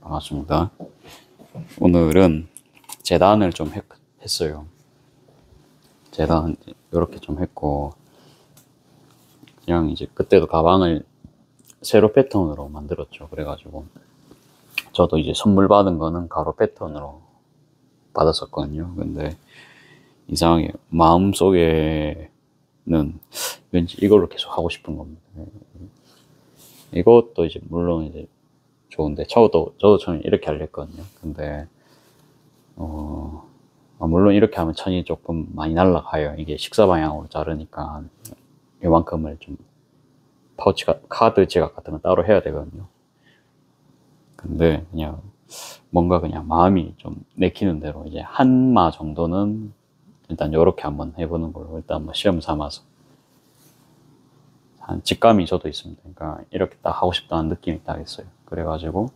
반갑습니다. 오늘은 재단을 좀 했어요. 재단 이렇게 좀 했고, 그냥 이제 그때도 가방을 세로 패턴으로 만들었죠. 그래가지고 저도 이제 선물 받은 거는 가로 패턴으로 받았었거든요. 근데 이상하게 마음속에는 왠지 이걸로 계속 하고 싶은 겁니다. 이것도 이제 물론 이제 좋은데 저도 처음에 이렇게 하려 했거든요. 근데 물론 이렇게 하면 천이 조금 많이 날라가요. 이게 식사 방향으로 자르니까 이만큼을 좀 파우치가 카드 지갑 같은 거 따로 해야 되거든요. 근데 그냥 뭔가 그냥 마음이 좀 내키는 대로 이제 한마 정도는 일단 요렇게 한번 해보는 걸로 일단 한번 시험 삼아서 한 직감이 저도 있습니다. 그러니까 이렇게 딱 하고 싶다는 느낌이 딱 있어요. 그래가지고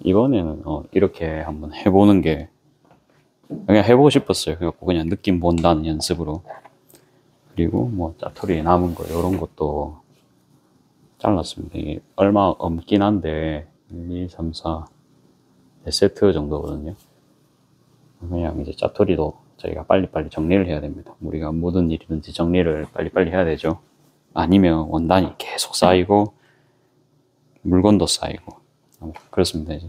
이번에는 이렇게 한번 해보는 게 그냥 해보고 싶었어요. 그래갖고 그냥 느낌 본다는 연습으로. 그리고 뭐 짜투리 남은 거 이런 것도 잘랐습니다. 이게 얼마 없긴 한데 1, 2, 3, 4 4세트 정도거든요. 그냥 이제 짜투리도 저희가 빨리빨리 정리를 해야 됩니다. 우리가 모든 일이든지 정리를 빨리빨리 해야 되죠. 아니면 원단이 계속 쌓이고 물건도 쌓이고 그렇습니다. 이제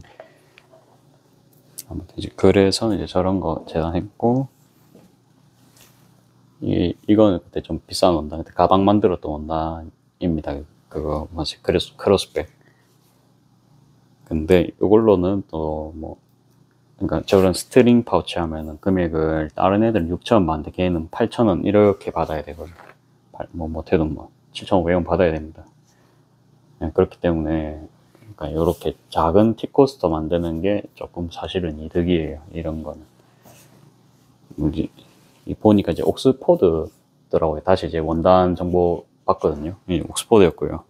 아무튼 이제 그래서 이제 저런 거 재단했고, 이거는 그때 좀 비싼 원단, 그때 가방 만들었던 원단입니다. 그거 뭐지, 크로스백. 근데 이걸로는 또 뭐, 그러니까 저런 스트링 파우치 하면은 금액을 다른 애들은 6,000원 받는데 걔는 8,000원 이렇게 받아야 되거든요. 뭐 못해도 뭐 7,500원 받아야 됩니다. 그렇기 때문에 그러니까 이렇게 작은 티코스터 만드는 게 조금 사실은 이득이에요. 이런 거는 뭐지, 보니까 이제 옥스포드더라고요. 다시 이제 원단 정보 봤거든요. 옥스포드였고요.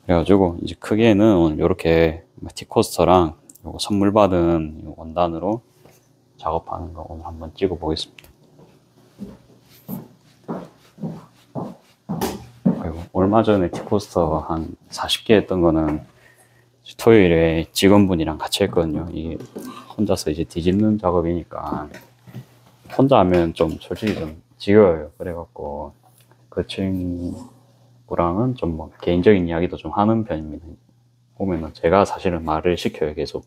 그래가지고 이제 크게는 오늘 이렇게 티코스터랑 요거 선물 받은 원단으로 작업하는 거 오늘 한번 찍어 보겠습니다. 그리고 얼마 전에 티코스터 한 40개 했던 거는 토요일에 직원분이랑 같이 했거든요. 이게 혼자서 이제 뒤집는 작업이니까 혼자 하면 좀 솔직히 좀 지겨워요. 그래갖고 그 친구랑은 좀 뭐 개인적인 이야기도 좀 하는 편입니다. 보면은 제가 사실은 말을 시켜요, 계속.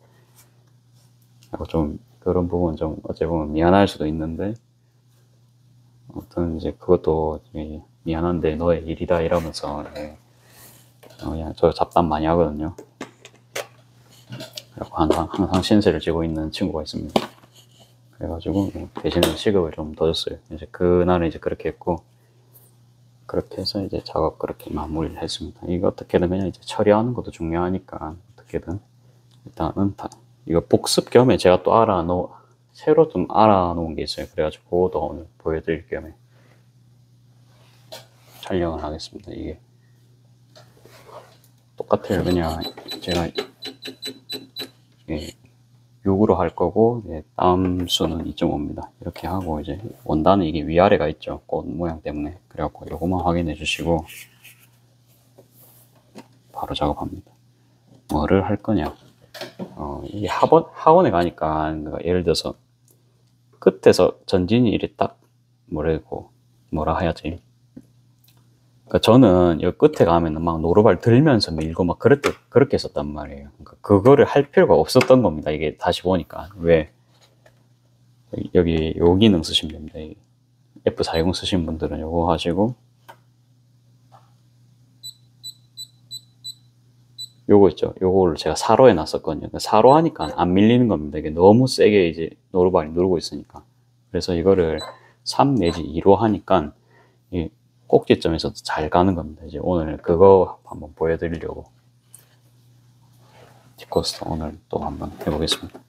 좀 그런 부분 좀 어찌 보면 미안할 수도 있는데, 아무튼 이제 그것도 미안한데 너의 일이다 이러면서 그냥 저 잡담 많이 하거든요. 그래서 항상 신세를 지고 있는 친구가 있습니다. 그래가지고 대신에 시급을 좀 더 줬어요. 이제 그날은 이제 그렇게 했고, 그렇게 해서 이제 작업 그렇게 마무리를 했습니다. 이거 어떻게든 그냥 이제 처리하는 것도 중요하니까 어떻게든 일단은 이거 복습 겸에 제가 또 새로 좀 알아놓은 게 있어요. 그래가지고 그것도 오늘 보여드릴 겸에 촬영을 하겠습니다. 이게 똑같아요. 그냥 제가 6으로 할 거고, 다음 수는 2.5입니다. 이렇게 하고 이제 원단은 이게 위아래가 있죠. 꽃 모양 때문에. 그래갖고 요거만 확인해 주시고 바로 작업합니다. 뭐를 할 거냐. 이게 학원에 가니까 그러니까 예를 들어서 끝에서 전진이 이렇게 딱 뭐라 해야지. 그러니까 저는 여기 끝에 가면은 막 노루발 들면서 밀고 막 그렇게 했었단 말이에요. 그러니까 그거를 할 필요가 없었던 겁니다. 이게 다시 보니까. 왜? 여기 요 기능 쓰시면 됩니다. F410 쓰신 분들은 요거 하시고, 요거 있죠. 요거를 제가 4로 해놨었거든요. 4로 하니까 안 밀리는 겁니다. 이게 너무 세게 이제 노루발이 누르고 있으니까. 그래서 이거를 3 내지 2로 하니까 이 꼭지점에서도 잘 가는 겁니다. 이제 오늘 그거 한번 보여드리려고 티코스터 오늘 또 한번 해보겠습니다.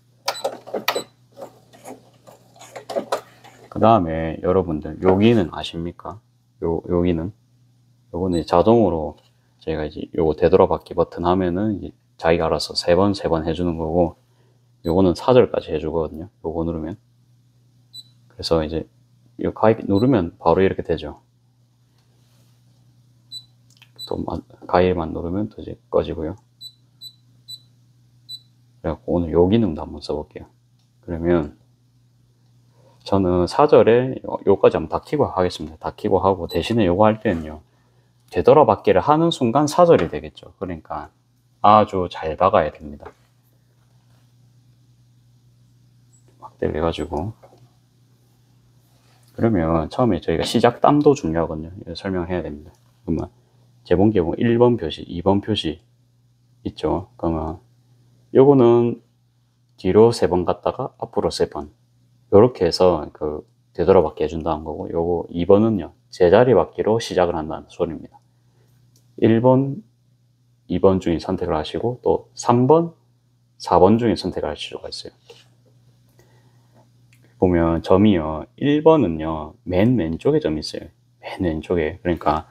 그 다음에 여러분들 여기는 아십니까? 여기는 요거는 자동으로 제가 이제 요거 되돌아받기 버튼 하면은 이제 자기가 알아서 3번 해주는 거고, 요거는 4절까지 해주거든요. 요거 누르면. 그래서 이제 요 가입 누르면 바로 이렇게 되죠. 또 가입만 누르면 또 이제 꺼지고요. 그래갖고 오늘 요 기능도 한번 써볼게요. 그러면 저는 사절에 요까지 한번 다 켜고 하겠습니다. 다 켜고 하고 대신에 요거 할 때는요. 되돌아받기를 하는 순간 사절이 되겠죠. 그러니까 아주 잘 박아야 됩니다. 확대를 해가지고. 그러면 처음에 저희가 시작 땀도 중요하거든요. 이거 설명해야 됩니다. 그러면 재봉기에 보면 1번 표시, 2번 표시 있죠. 그러면 요거는 뒤로 3번 갔다가 앞으로 3번. 요렇게 해서 그 되돌아받기 해준다는 거고, 요거 2번은요. 제자리 받기로 시작을 한다는 소리입니다. 1번, 2번 중에 선택을 하시고 또 3번, 4번 중에 선택을 하실 수가 있어요. 보면 점이요. 1번은요. 맨 왼쪽에 점이 있어요. 맨 왼쪽에. 그러니까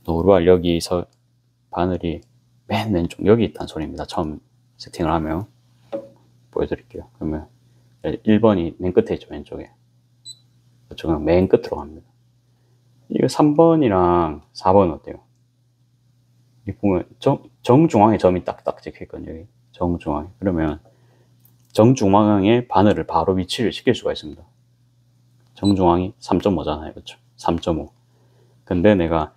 노루알 여기서 바늘이 맨 왼쪽 여기 있다는 소리입니다. 처음 세팅을 하면 보여드릴게요. 그러면 1번이 맨 끝에 있죠. 왼쪽에. 이쪽은 맨 끝으로 갑니다. 이거 3번이랑 4번 어때요? 이 보면 정중앙에 점이 딱딱 찍혀있거든요. 여기 정중앙에. 그러면 정중앙에 바늘을 바로 위치를 시킬 수가 있습니다. 정중앙이 3.5잖아요. 그렇죠? 3.5. 근데 내가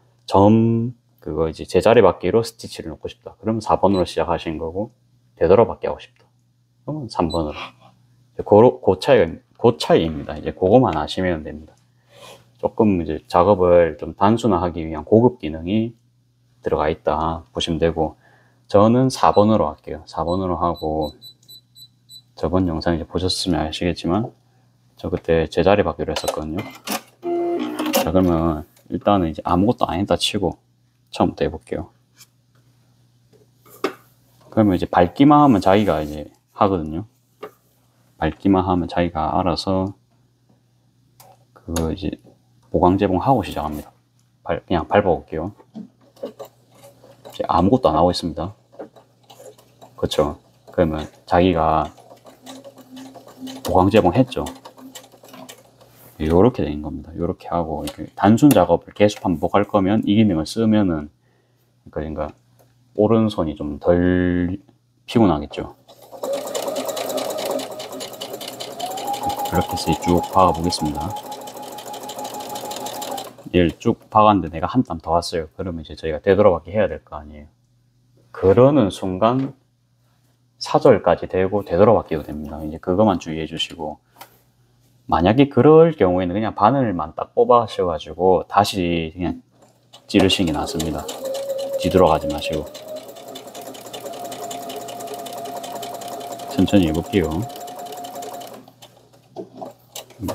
그거 이제 제자리 받기로 스티치를 넣고 싶다. 그러면 4번으로 시작하신 거고, 되돌아받기 하고 싶다. 그러면 3번으로. 그 차이입니다. 이제 그거만 아시면 됩니다. 조금 이제 작업을 좀 단순화하기 위한 고급 기능이 들어가 있다 보시면 되고, 저는 4번으로 할게요. 4번으로 하고, 저번 영상 이제 보셨으면 아시겠지만 저 그때 제자리 받기로 했었거든요. 자, 그러면 일단은 이제 아무것도 안 했다 치고 처음부터 해볼게요. 그러면 이제 밟기만 하면 자기가 이제 하거든요. 밟기만 하면 자기가 알아서 그거 이제 보강 재봉하고 시작합니다. 그냥 밟아볼게요. 이제 아무것도 안 하고 있습니다. 그렇죠? 그러면 자기가 보강 재봉했죠. 요렇게 된 겁니다. 요렇게 하고 이렇게 단순 작업을 계속 반복할 거면 이 기능을 쓰면은 그러니까 오른손이 좀 덜 피곤하겠죠. 이렇게 해서 쭉 박아 보겠습니다. 얘를 쭉 박았는데 내가 한 땀 더 왔어요. 그러면 이제 저희가 되돌아받기 해야 될 거 아니에요. 그러는 순간 사절까지 되고 되돌아받기도 됩니다. 이제 그것만 주의해 주시고, 만약에 그럴 경우에는 그냥 바늘만 딱 뽑아셔가지고 다시 그냥 찌르시는 게 낫습니다. 뒤돌아가지 마시고. 천천히 해볼게요.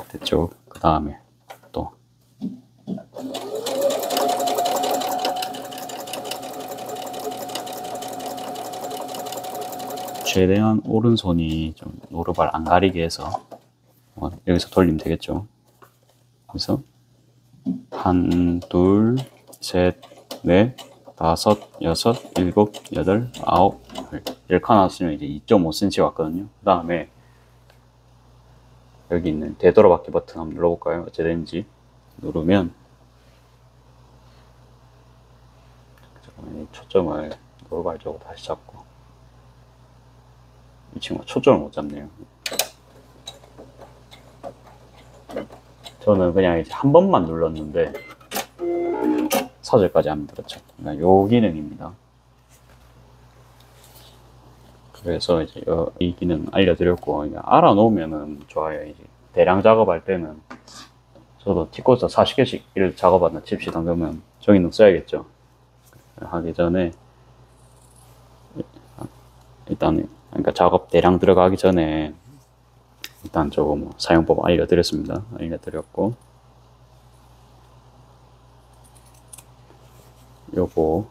됐죠? 그 다음에 또 최대한 오른손이 좀 노루발 안 가리게 해서 여기서 돌리면 되겠죠. 그래서 1, 2, 3, 4, 5, 6, 7, 8, 9, 10칸 나왔으면 이제 2.5cm 왔거든요. 그 다음에 여기 있는 되돌아받기 버튼 한번 눌러볼까요? 어째 되는지 누르면, 잠깐만, 초점을 노루발 쪽으로 다시 잡고, 이 친구가 초점을 못 잡네요. 저는 그냥 이제 한 번만 눌렀는데 사절까지 하면 그렇죠. 그러니까 요 기능입니다. 그래서 이제 이 기능 알려드렸고, 알아놓으면은 좋아요. 이제 대량 작업할 때는 저도 티코스 40개씩 일 작업한다 칩시다. 그러면 저 기능 써야겠죠. 하기 전에 일단 그러니까 작업 대량 들어가기 전에 일단 저거 뭐 사용법 알려드렸습니다. 알려드렸고, 요거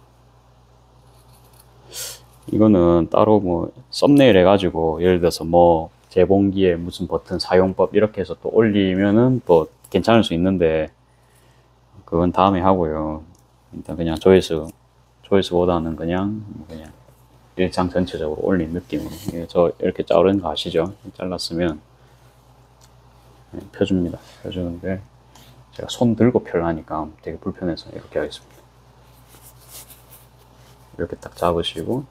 이거는 따로 뭐 썸네일 해가지고 예를 들어서 뭐 재봉기에 무슨 버튼 사용법 이렇게 해서 또 올리면은 또 괜찮을 수 있는데 그건 다음에 하고요. 일단 그냥 조회수보다는 그냥 일상 전체적으로 올린 느낌으로. 저 이렇게 자른 거 아시죠? 잘랐으면 펴줍니다. 펴주는데 제가 손 들고 펴려니까 되게 불편해서 이렇게 하겠습니다. 이렇게 딱 잡으시고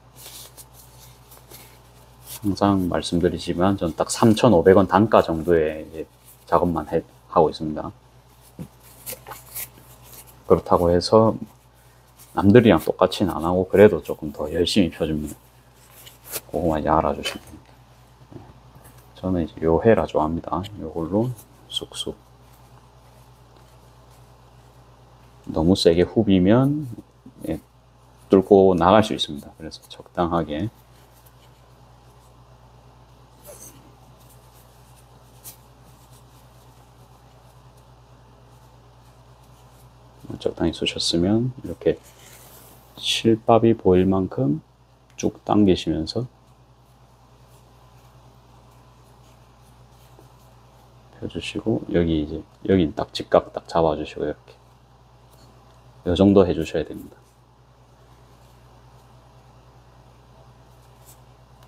항상 말씀드리지만 전 딱 3,500원 단가 정도의 이제 작업만 하고 있습니다. 그렇다고 해서 남들이랑 똑같이는 안 하고 그래도 조금 더 열심히 펴줍니다. 그거만 이제 알아주시면 됩니다. 저는 이제 요 헤라 좋아합니다. 요걸로 쑥쑥. 너무 세게 후비면 예, 뚫고 나갈 수 있습니다. 그래서 적당하게. 적당히 쑤셨으면 이렇게 실밥이 보일 만큼 쭉 당기시면서 펴주시고, 여기 이제 여기 딱 직각 딱 잡아주시고, 이렇게 이 정도 해주셔야 됩니다.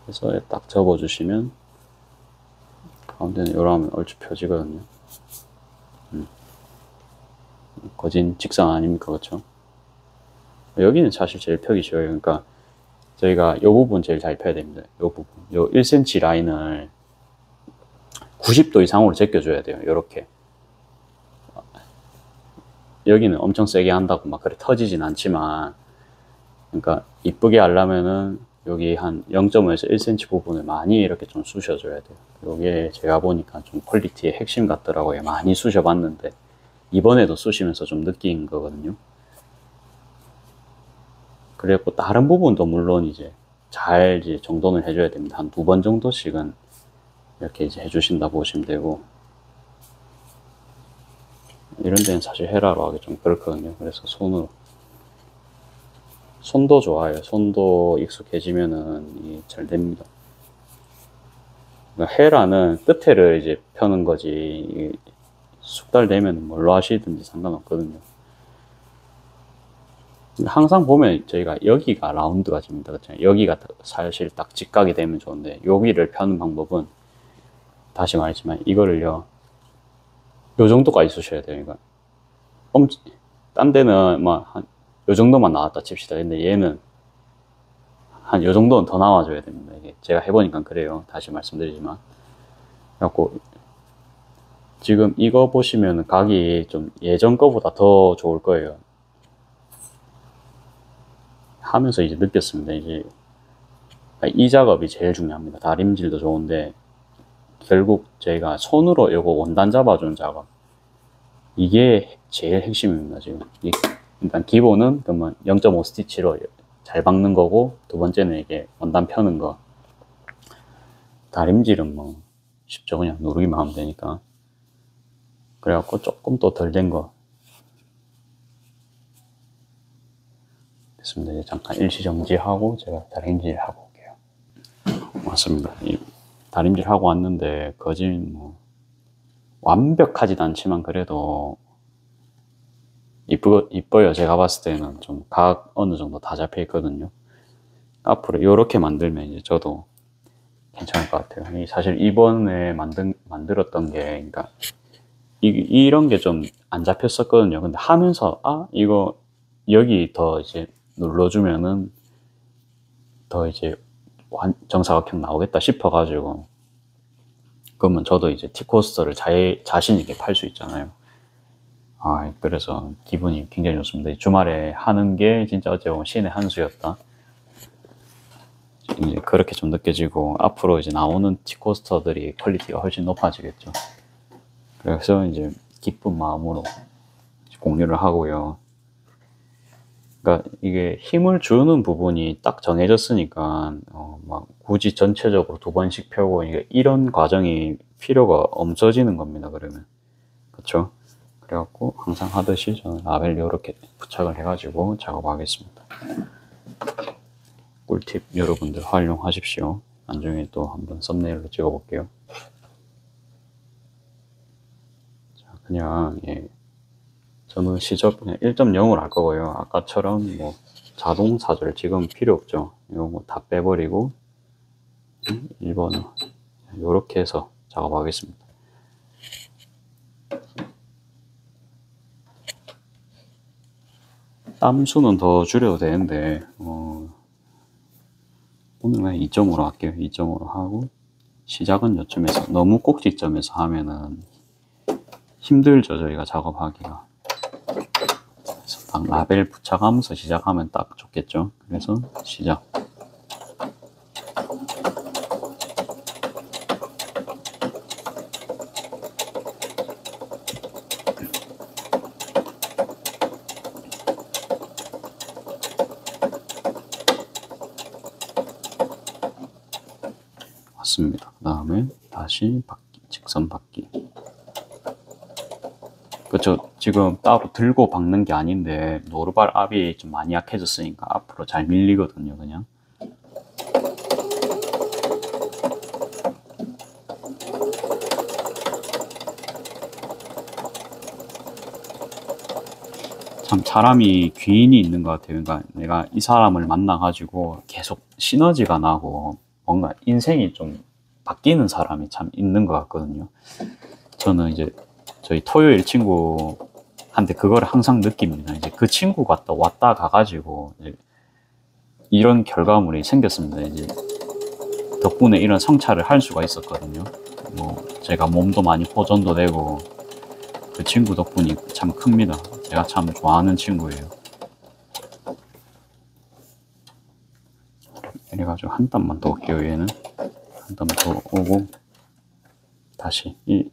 그래서 딱 접어주시면 가운데는 요러면 얼추 펴지거든요. 거진 직선 아닙니까? 그렇죠? 여기는 사실 제일 펴기 쉬워요. 그러니까 저희가 이 부분 제일 잘 펴야 됩니다. 이 부분, 요 1cm 라인을 90도 이상으로 제껴줘야 돼요. 이렇게. 여기는 엄청 세게 한다고 막 그래 터지진 않지만, 그러니까 이쁘게 하려면은 여기 한 0.5에서 1cm 부분을 많이 이렇게 좀 쑤셔줘야 돼요. 이게 제가 보니까 좀 퀄리티의 핵심 같더라고요. 많이 쑤셔봤는데 이번에도 쑤시면서 좀 느낀 거거든요. 그래갖고 다른 부분도 물론 이제 잘 이제 정돈을 해줘야 됩니다. 한 2번 정도씩은 이렇게 이제 해주신다 보시면 되고, 이런 데는 사실 헤라로 하기 좀 그렇거든요. 그래서 손도 좋아요. 손도 익숙해지면은 잘 됩니다. 그러니까 헤라는 끝에를 이제 펴는 거지, 숙달되면 뭘로 하시든지 상관없거든요. 항상 보면 저희가 여기가 라운드가 집니다. 그렇죠? 여기가 사실 딱 직각이 되면 좋은데, 여기를 펴는 방법은 다시 말했지만 이거를요, 요 정도까지 쑤셔야 돼요. 그러니까 딴 데는 막 한 요 정도만 나왔다 칩시다. 근데 얘는 한 요 정도는 더 나와줘야 됩니다. 이게 제가 해보니까 그래요. 다시 말씀드리지만. 그래갖고 지금 이거 보시면 각이 좀 예전 거보다 더 좋을 거예요. 하면서 이제 느꼈습니다. 이제 이 작업이 제일 중요합니다. 다림질도 좋은데 결국 저희가 손으로 요거 원단 잡아주는 작업, 이게 제일 핵심입니다. 지금 일단 기본은 그러면 0.5 스티치로 잘 박는 거고, 두 번째는 이게 원단 펴는 거. 다림질은 뭐 쉽죠. 그냥 누르기만 하면 되니까. 그래갖고 조금 더 덜 된 거 됐습니다. 이제 잠깐 일시정지하고 제가 다림질 하고 올게요. 맞습니다. 다림질 하고 왔는데 거진 뭐 완벽하진 않지만 그래도 이뻐요. 제가 봤을 때는 좀 각 어느 정도 다 잡혀 있거든요. 앞으로 이렇게 만들면 이제 저도 괜찮을 것 같아요. 사실 이번에 만들었던 게, 그러니까 이런 게 좀 안 잡혔었거든요. 근데 하면서 이거 여기 더 이제 눌러주면은 더 이제 정사각형 나오겠다 싶어가지고, 그러면 저도 이제 티코스터를 자신 있게 팔 수 있잖아요. 그래서 기분이 굉장히 좋습니다. 주말에 하는 게 진짜 어째 보면 신의 한 수였다. 이제 그렇게 좀 느껴지고, 앞으로 이제 나오는 티코스터들이 퀄리티가 훨씬 높아지겠죠. 그래서 이제 기쁜 마음으로 공유를 하고요. 그러니까 이게 힘을 주는 부분이 딱 정해졌으니까 막 굳이 전체적으로 2번씩 펴고 이런 과정이 필요가 없어지는 겁니다. 그러면 그렇죠? 그래갖고 항상 하듯이 저는 라벨 이렇게 부착을 해가지고 작업하겠습니다. 꿀팁 여러분들 활용하십시오. 나중에 또 한번 썸네일로 찍어볼게요. 자, 그냥 저는 시접 그냥 1.0으로 할 거고요. 아까처럼 뭐 자동 사절 지금 필요 없죠. 이거 뭐 다 빼버리고 1번은 이렇게 해서 작업하겠습니다. 땀수는 더 줄여도 되는데 오늘은 2.5로 할게요. 2.5로 하고 시작은 요쯤에서 너무 꼭지점에서 하면은 힘들죠, 저희가 작업하기가. 그래서 딱 라벨 부착하면서 시작하면 딱 좋겠죠. 그래서 시작. 맞습니다. 그 다음에 다시 바퀴, 직선 바퀴. 그쵸. 지금 따로 들고 박는 게 아닌데 노루발 앞이 좀 많이 약해졌으니까 앞으로 잘 밀리거든요, 그냥. 참 사람이 귀인이 있는 것 같아요. 그러니까 내가 이 사람을 만나가지고 계속 시너지가 나고 뭔가 인생이 좀 바뀌는 사람이 참 있는 것 같거든요. 저는 이제 저희 토요일 친구한테 그거를 항상 느낍니다. 이제 그 친구가 또 왔다 가가지고 이제 이런 결과물이 생겼습니다. 이제 덕분에 이런 성찰을 할 수가 있었거든요. 뭐 제가 몸도 많이 호전도 되고 그 친구 덕분이 참 큽니다. 제가 참 좋아하는 친구예요. 이래가지고 한 땀만 더 올게요. 얘는 한 땀 더 오고 다시 이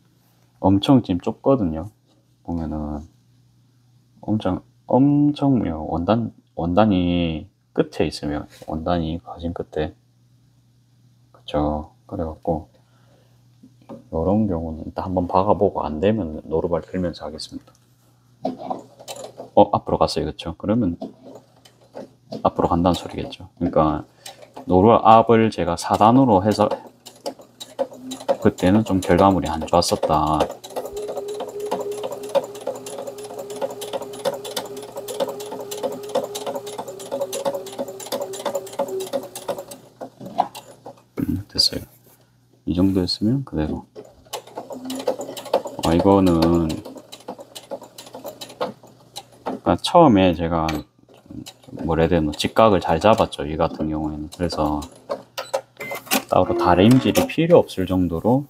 엄청 지금 좁거든요. 보면은 엄청 원단이 끝에 있으면 원단이 가진 끝에 그쵸. 그래갖고 이런 경우는 일단 한번 박아보고 안 되면 노루발 들면서 하겠습니다. 앞으로 갔어요. 그쵸. 그러면 앞으로 간다는 소리겠죠. 그러니까 노루발 앞을 제가 4단으로 해서 그때는 좀 결과물이 안 좋았었다. 됐어요. 이 정도였으면 그대로. 이거는 그러니까 처음에 제가 뭐라 해야 되나 직각을 잘 잡았죠. 이 같은 경우에는. 그래서 따로 다림질이 필요 없을 정도로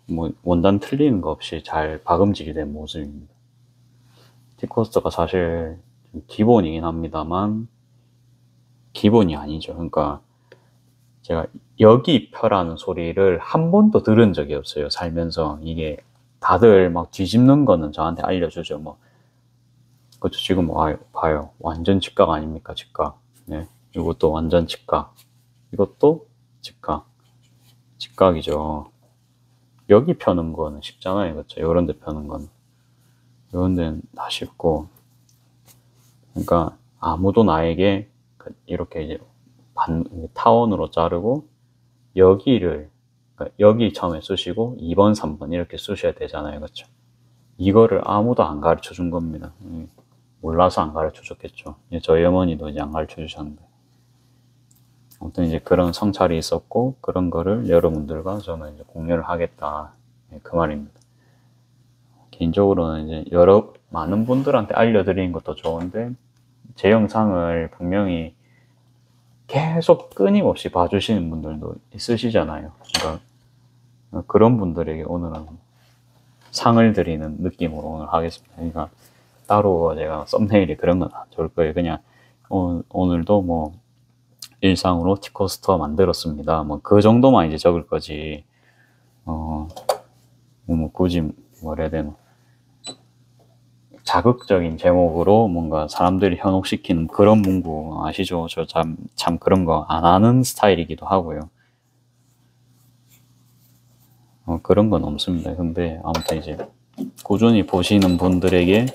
뭐 원단 틀리는 거 없이 잘 박음질이 된 모습입니다. 티코스터가 사실 기본이긴 합니다만 기본이 아니죠. 그러니까 제가 여기 펴라는 소리를 한 번도 들은 적이 없어요. 살면서. 이게 다들 막 뒤집는 거는 저한테 알려주죠. 뭐 그렇죠. 지금 봐요. 완전 직각 아닙니까? 직각. 네. 이것도 완전 직각. 이것도 직각. 직각이죠. 여기 펴는 거는 쉽잖아요. 그렇죠. 요런 데 펴는 건. 요런 데는 다 쉽고. 그러니까 아무도 나에게 이렇게 이제 타원으로 자르고 여기를 그러니까 여기 처음에 쑤시고 2번, 3번 이렇게 쑤셔야 되잖아요. 그렇죠. 이거를 아무도 안 가르쳐 준 겁니다. 몰라서 안 가르쳐 줬겠죠. 저희 어머니도 이제 안 가르쳐 주셨는데. 아무튼 이제 그런 성찰이 있었고, 그런 거를 여러분들과 저는 이제 공유를 하겠다. 그 말입니다. 개인적으로는 이제 많은 분들한테 알려드리는 것도 좋은데, 제 영상을 분명히 계속 끊임없이 봐주시는 분들도 있으시잖아요. 그러니까 그런 분들에게 오늘은 상을 드리는 느낌으로 오늘 하겠습니다. 그러니까 따로 제가 썸네일이 그런 건 안 좋을 거예요. 그냥 오늘도 뭐 일상으로 티코스터 만들었습니다. 뭐 그 정도만 이제 적을 거지. 뭐 굳이 뭐라 해야 되나 자극적인 제목으로 뭔가 사람들이 현혹시키는 그런 문구 아시죠? 저 참 그런 거 안 하는 스타일이기도 하고요. 그런 건 없습니다. 근데 아무튼 이제 꾸준히 보시는 분들에게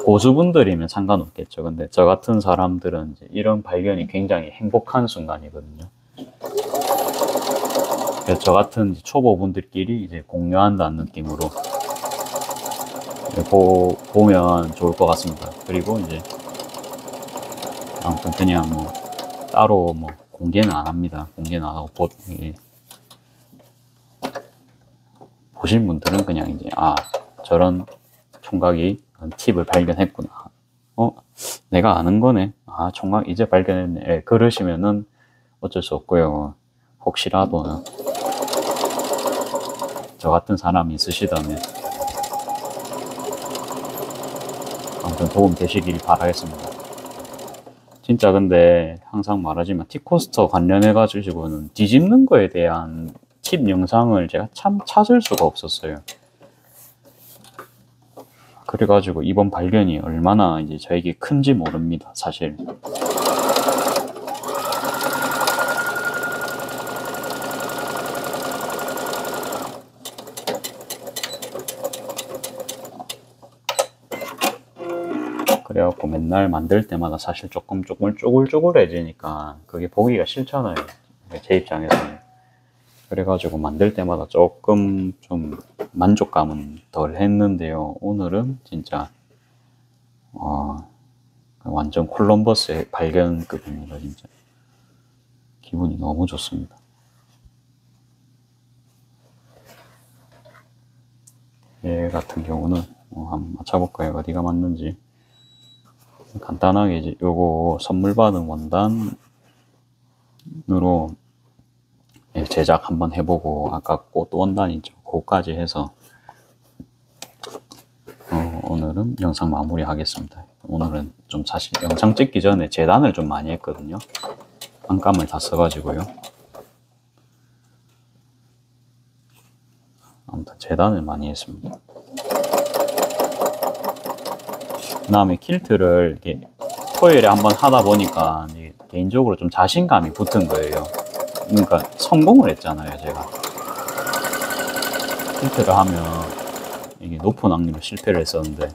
고수분들이면 상관없겠죠. 근데 저 같은 사람들은 이제 이런 발견이 굉장히 행복한 순간이거든요. 그래서 저 같은 초보분들끼리 이제 공유한다는 느낌으로 보면 좋을 것 같습니다. 그리고 이제 아무튼 그냥 뭐 따로 뭐 공개는 안 합니다. 공개는 안 하고 보신 분들은 그냥 이제 저런 총각이 팁을 발견했구나. 내가 아는 거네. 총각 이제 발견했네. 그러시면은 어쩔 수 없고요. 혹시라도 저 같은 사람이 있으시다면 아무튼 도움 되시길 바라겠습니다. 진짜 근데 항상 말하지만 T코스터 관련해 가지고는 뒤집는 거에 대한 팁 영상을 제가 참 찾을 수가 없었어요. 그래가지고 이번 발견이 얼마나 이제 저에게 큰지 모릅니다, 사실. 그래갖고 맨날 만들 때마다 사실 조금 쪼글쪼글해지니까 그게 보기가 싫잖아요, 제 입장에서는. 그래가지고 만들 때마다 조금 좀 만족감은 덜 했는데요. 오늘은 진짜 완전 콜럼버스의 발견급입니다. 진짜 기분이 너무 좋습니다. 얘 같은 경우는 한번 맞춰볼까요? 어디가 맞는지. 간단하게 이제 요거 선물 받은 원단으로 제작 한번 해보고, 아까 꽃 원단 있죠, 그거까지 해서 오늘은 영상 마무리 하겠습니다. 오늘은 좀 사실 영상 찍기 전에 재단을 좀 많이 했거든요. 안감을 다 써가지고요. 아무튼 재단을 많이 했습니다. 그 다음에 킬트를 이렇게 토요일에 한번 하다 보니까 개인적으로 좀 자신감이 붙은 거예요. 그러니까 성공을 했잖아요, 제가. 킬트를 하면 이게 높은 확률로 실패를 했었는데,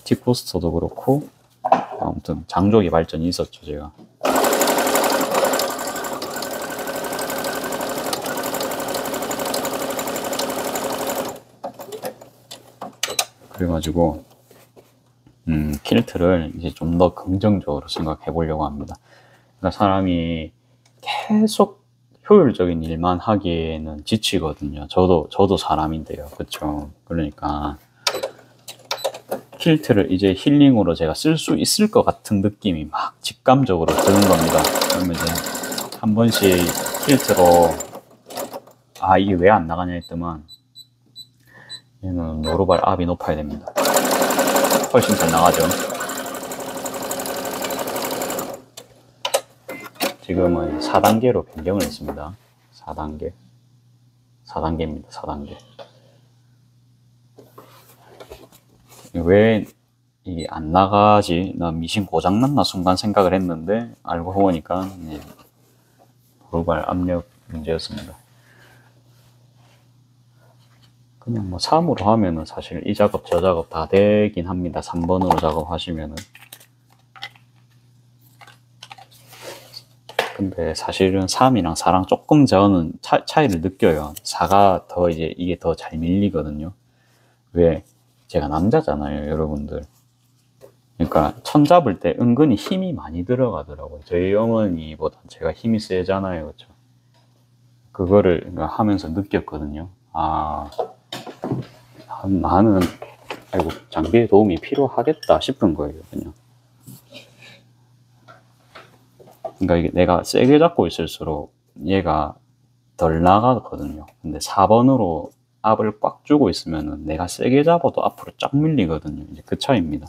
T코스터도 그렇고 아무튼 장족의 발전이 있었죠, 제가. 그래가지고 킬트를 이제 좀 더 긍정적으로 생각해 보려고 합니다. 그러니까 사람이 계속 효율적인 일만 하기에는 지치거든요. 저도 사람인데요. 그쵸? 그러니까 킬트를 이제 힐링으로 제가 쓸 수 있을 것 같은 느낌이 막 직감적으로 드는 겁니다. 그러면 이제 한 번씩 킬트로 이게 왜 안 나가냐 했더만, 얘는 노루발 압이 높아야 됩니다. 훨씬 잘 나가죠. 지금은 4단계로 변경을 했습니다. 4단계입니다. 4단계. 왜 이게 안 나가지? 나 미신 고장났나 순간 생각을 했는데, 알고 보니까 노루발 압력 문제였습니다. 그냥 뭐 3으로 하면은 사실 이 작업 저 작업 다 되긴 합니다. 3번으로 작업하시면은. 근데 사실은 3이랑 4랑 조금 저는 차이를 느껴요. 4가 더 이제 이게 더 잘 밀리거든요. 왜? 제가 남자잖아요, 여러분들. 그러니까 천 잡을 때 은근히 힘이 많이 들어가더라고요. 저희 어머니보다 제가 힘이 세잖아요, 그렇죠? 그거를 하면서 느꼈거든요. 나는 아이고 장비의 도움이 필요하겠다 싶은 거예요, 그냥. 그러니까 이게 내가 세게 잡고 있을수록 얘가 덜 나가거든요. 근데 4번으로 압을 꽉 주고 있으면은 내가 세게 잡아도 앞으로 쫙 밀리거든요. 이제 그 차이입니다.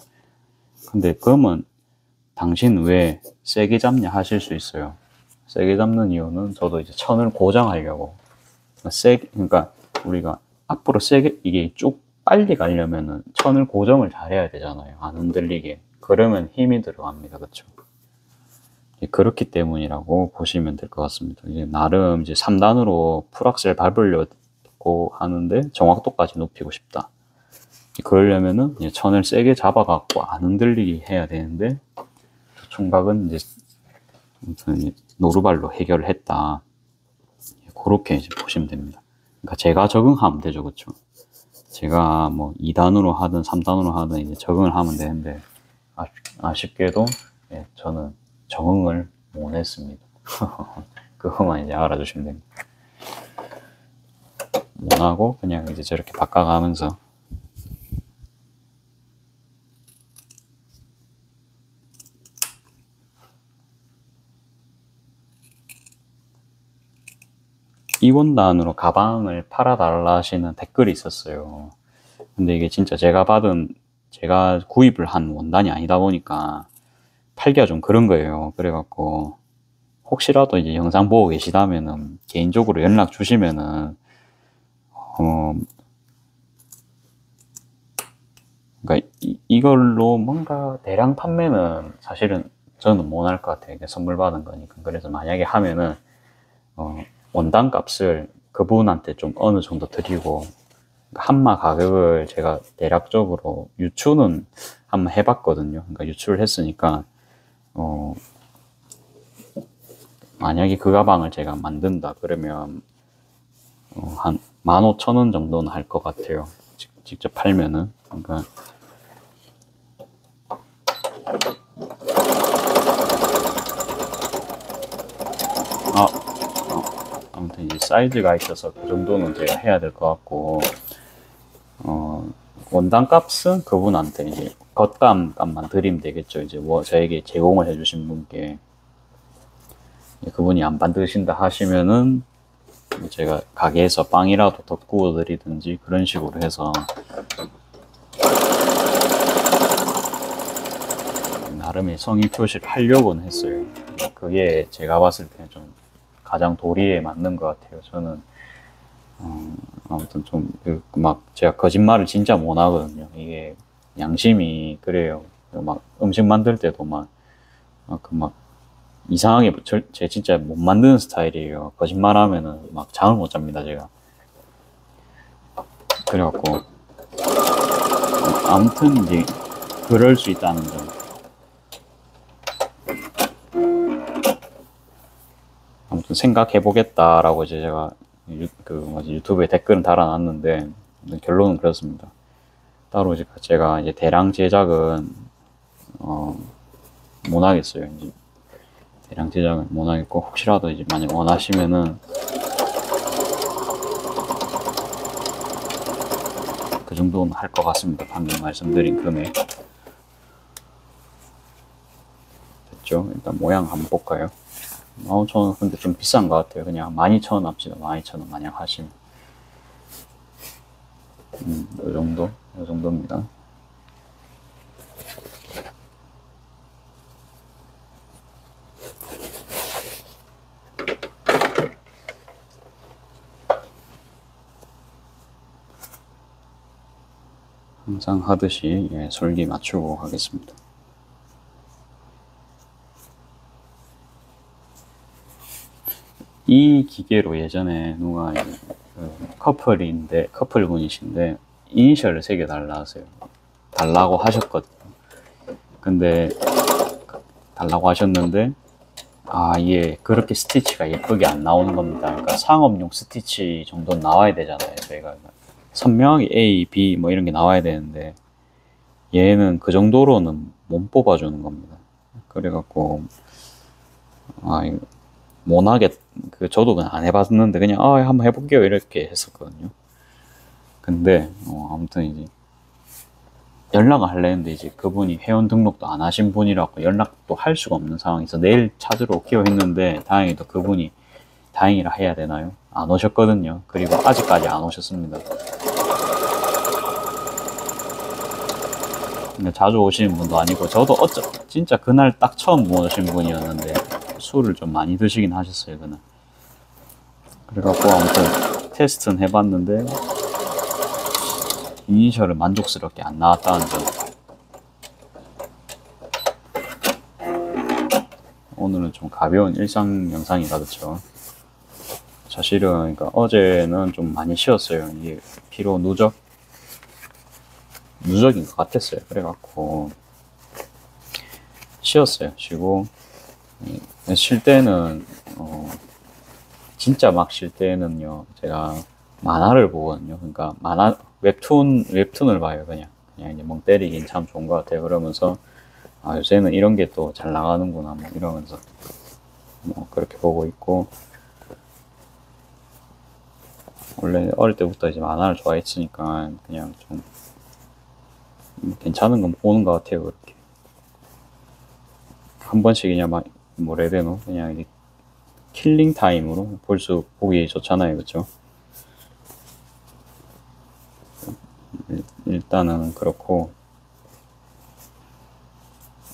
근데 그러면 당신 왜 세게 잡냐 하실 수 있어요. 세게 잡는 이유는 저도 이제 천을 고정하려고. 그러니까 우리가 앞으로 세게 이게 쭉 빨리 가려면은 천을 고정을 잘해야 되잖아요. 안 흔들리게. 그러면 힘이 들어갑니다. 그렇죠? 그렇기 때문이라고 보시면 될 것 같습니다. 이제 나름 이제 3단으로 풀악셀 밟으려고 하는데 정확도까지 높이고 싶다. 그러려면은 이제 천을 세게 잡아갖고 안 흔들리게 해야 되는데, 총각은 이제 노루발로 해결을 했다. 그렇게 이제 보시면 됩니다. 그러니까 제가 적응하면 되죠, 그렇죠? 제가 뭐 2단으로 하든 3단으로 하든 이제 적응을 하면 되는데, 아쉽게도 저는 적응을 못 했습니다. 그것만 이제 알아주시면 됩니다. 못 하고 그냥 이제 저렇게 바꿔가면서 이 원단으로 가방을 팔아달라 하시는 댓글이 있었어요. 근데 이게 진짜 제가 구입을 한 원단이 아니다 보니까 팔기가 좀 그런 거예요. 그래갖고 혹시라도 이제 영상 보고 계시다면은 개인적으로 연락 주시면은 어 그러니까 이걸로 뭔가 대량 판매는 사실은 저는 못할 것 같아요. 이게 선물 받은 거니까. 그래서 만약에 하면은 원단 값을 그분한테 좀 어느 정도 드리고 한마 가격을 제가 대략적으로 유추는 한번 해봤거든요. 그러니까 유추를 했으니까 만약에 그 가방을 제가 만든다 그러면 한 15,000원 정도는 할 것 같아요. 직접 팔면은. 그러니까 아무튼 이제 사이즈가 있어서 그 정도는 제가 해야 될 것 같고 원단 값은 그분한테 이제 겉감값만 드리면 되겠죠. 이제 뭐 저에게 제공을 해주신 분께 그분이 안 받으신다 하시면은 제가 가게에서 빵이라도 더 구워드리든지 그런 식으로 해서 나름의 성의 표시를 하려고는 했어요. 그게 제가 봤을 때는 좀 가장 도리에 맞는 것 같아요. 저는 아무튼 좀 막 제가 거짓말을 진짜 못 하거든요. 이게 양심이 그래요. 막 음식 만들 때도 막 이상하게 제 진짜 못 만드는 스타일이에요. 거짓말하면은 막 잠을 못 잡니다 제가. 그래갖고 아무튼 이제 그럴 수 있다는 점. 아무튼 생각해 보겠다라고 이제 제가 유튜브에 댓글은 달아놨는데 결론은 그렇습니다. 따로 이제 제가 이제 대량 제작은 못 하겠어요. 이제 대량 제작은 못 하겠고 혹시라도 이제 만약 원하시면은 그 정도는 할 것 같습니다. 방금 말씀드린 금액 됐죠? 일단 모양 한번 볼까요? 15,000원 근데 좀 비싼 것 같아요. 그냥 12,000원 합시다. 12,000원 만약 하시면 이 정도입니다. 항상 하듯이 솔기 맞추고 하겠습니다. 이 기계로 예전에 누가 커플분이신데 이니셜을 새겨 달라 하세요. 달라고 하셨거든요. 근데 달라고 하셨는데 이게 그렇게 스티치가 예쁘게 안 나오는 겁니다. 그러니까 상업용 스티치 정도는 나와야 되잖아요. 저희가 선명하게 A, B 뭐 이런 게 나와야 되는데 얘는 그 정도로는 못 뽑아주는 겁니다. 그래갖고 이거 못하겠 저도 그냥 안 해봤는데 그냥 한번 해볼게요 이렇게 했었거든요. 근데 아무튼 이제 연락을 하려는데 이제 그분이 회원 등록도 안 하신 분이라고 연락도 할 수가 없는 상황에서 내일 찾으러 오기로 했는데 다행히도 그분이 다행이라 해야 되나요? 안 오셨거든요. 그리고 아직까지 안 오셨습니다. 근데 자주 오시는 분도 아니고 저도 진짜 그날 딱 처음 오신 분이었는데 술을 좀 많이 드시긴 하셨어요 그날. 그래갖고 아무튼 테스트는 해봤는데 이니셜은 만족스럽게 안 나왔다는 점. 오늘은 좀 가벼운 일상 영상이라 그쵸. 사실은 그러니까 어제는 좀 많이 쉬었어요. 이게 피로 누적인 것 같았어요. 그래갖고 쉬었어요. 쉬고 쉴 때는 진짜 막 쉴 때는요 제가 만화를 보거든요. 그러니까 웹툰을 봐요. 그냥 이제 멍 때리긴 참 좋은 것 같아요. 그러면서 요새는 이런 게 또 잘 나가는구나 뭐 이러면서 그렇게 보고 있고, 원래 어릴 때부터 이제 만화를 좋아했으니까 그냥 좀 괜찮은 건 보는 것 같아요. 그렇게 한 번씩 그냥 막 뭐라 해야 되노 그냥 이제 킬링 타임으로 보기 좋잖아요, 그쵸? 일단은 그렇고,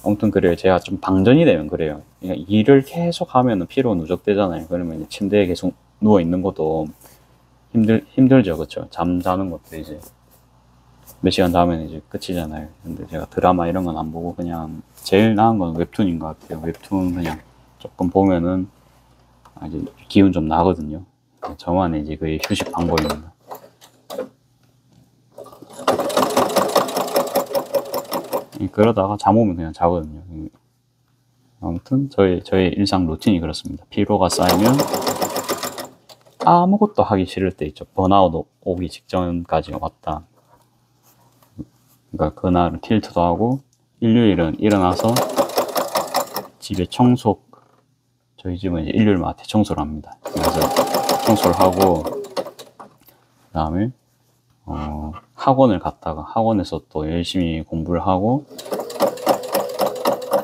아무튼 그래요. 제가 좀 방전이 되면 그래요. 그러니까 일을 계속 하면은 피로 누적되잖아요. 그러면 이제 침대에 계속 누워 있는 것도 힘들죠, 그쵸? 잠 자는 것도 이제 몇 시간 자면 이제 끝이잖아요. 근데 제가 드라마 이런 건 안 보고 그냥 제일 나은 건 웹툰인 것 같아요. 웹툰 그냥 조금 보면은 이제 기운 좀 나거든요. 저만의 이제 그게 휴식 방법입니다. 그러다가 잠 오면 그냥 자거든요. 아무튼 저의 일상 루틴이 그렇습니다. 피로가 쌓이면 아무것도 하기 싫을 때 있죠. 번아웃 오기 직전까지 왔다. 그러니까 그날 틸트도 하고 일요일은 일어나서 집에 저희 집은 이제 일요일마다 대청소를 합니다. 그래서 청소를 하고 그다음에 학원을 갔다가 학원에서 또 열심히 공부를 하고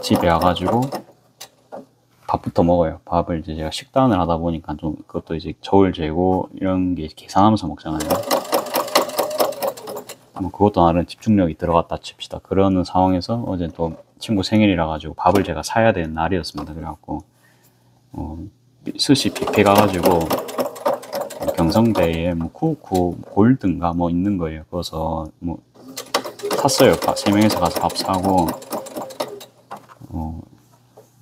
집에 와가지고 밥부터 먹어요. 밥을 이제 제가 식단을 하다 보니까 좀 그것도 이제 저울 재고 이런 게 계산하면서 먹잖아요. 뭐 그것도 나름 집중력이 들어갔다 칩시다. 그러는 상황에서 어제 또 친구 생일이라 가지고 밥을 제가 사야 되는 날이었습니다. 그래갖고 스시 뷔페 가가지고 경성대에 뭐 쿠쿠 골드인가 뭐 있는 거예요. 그래서 뭐 샀어요. 세 명이서 가서 밥 사고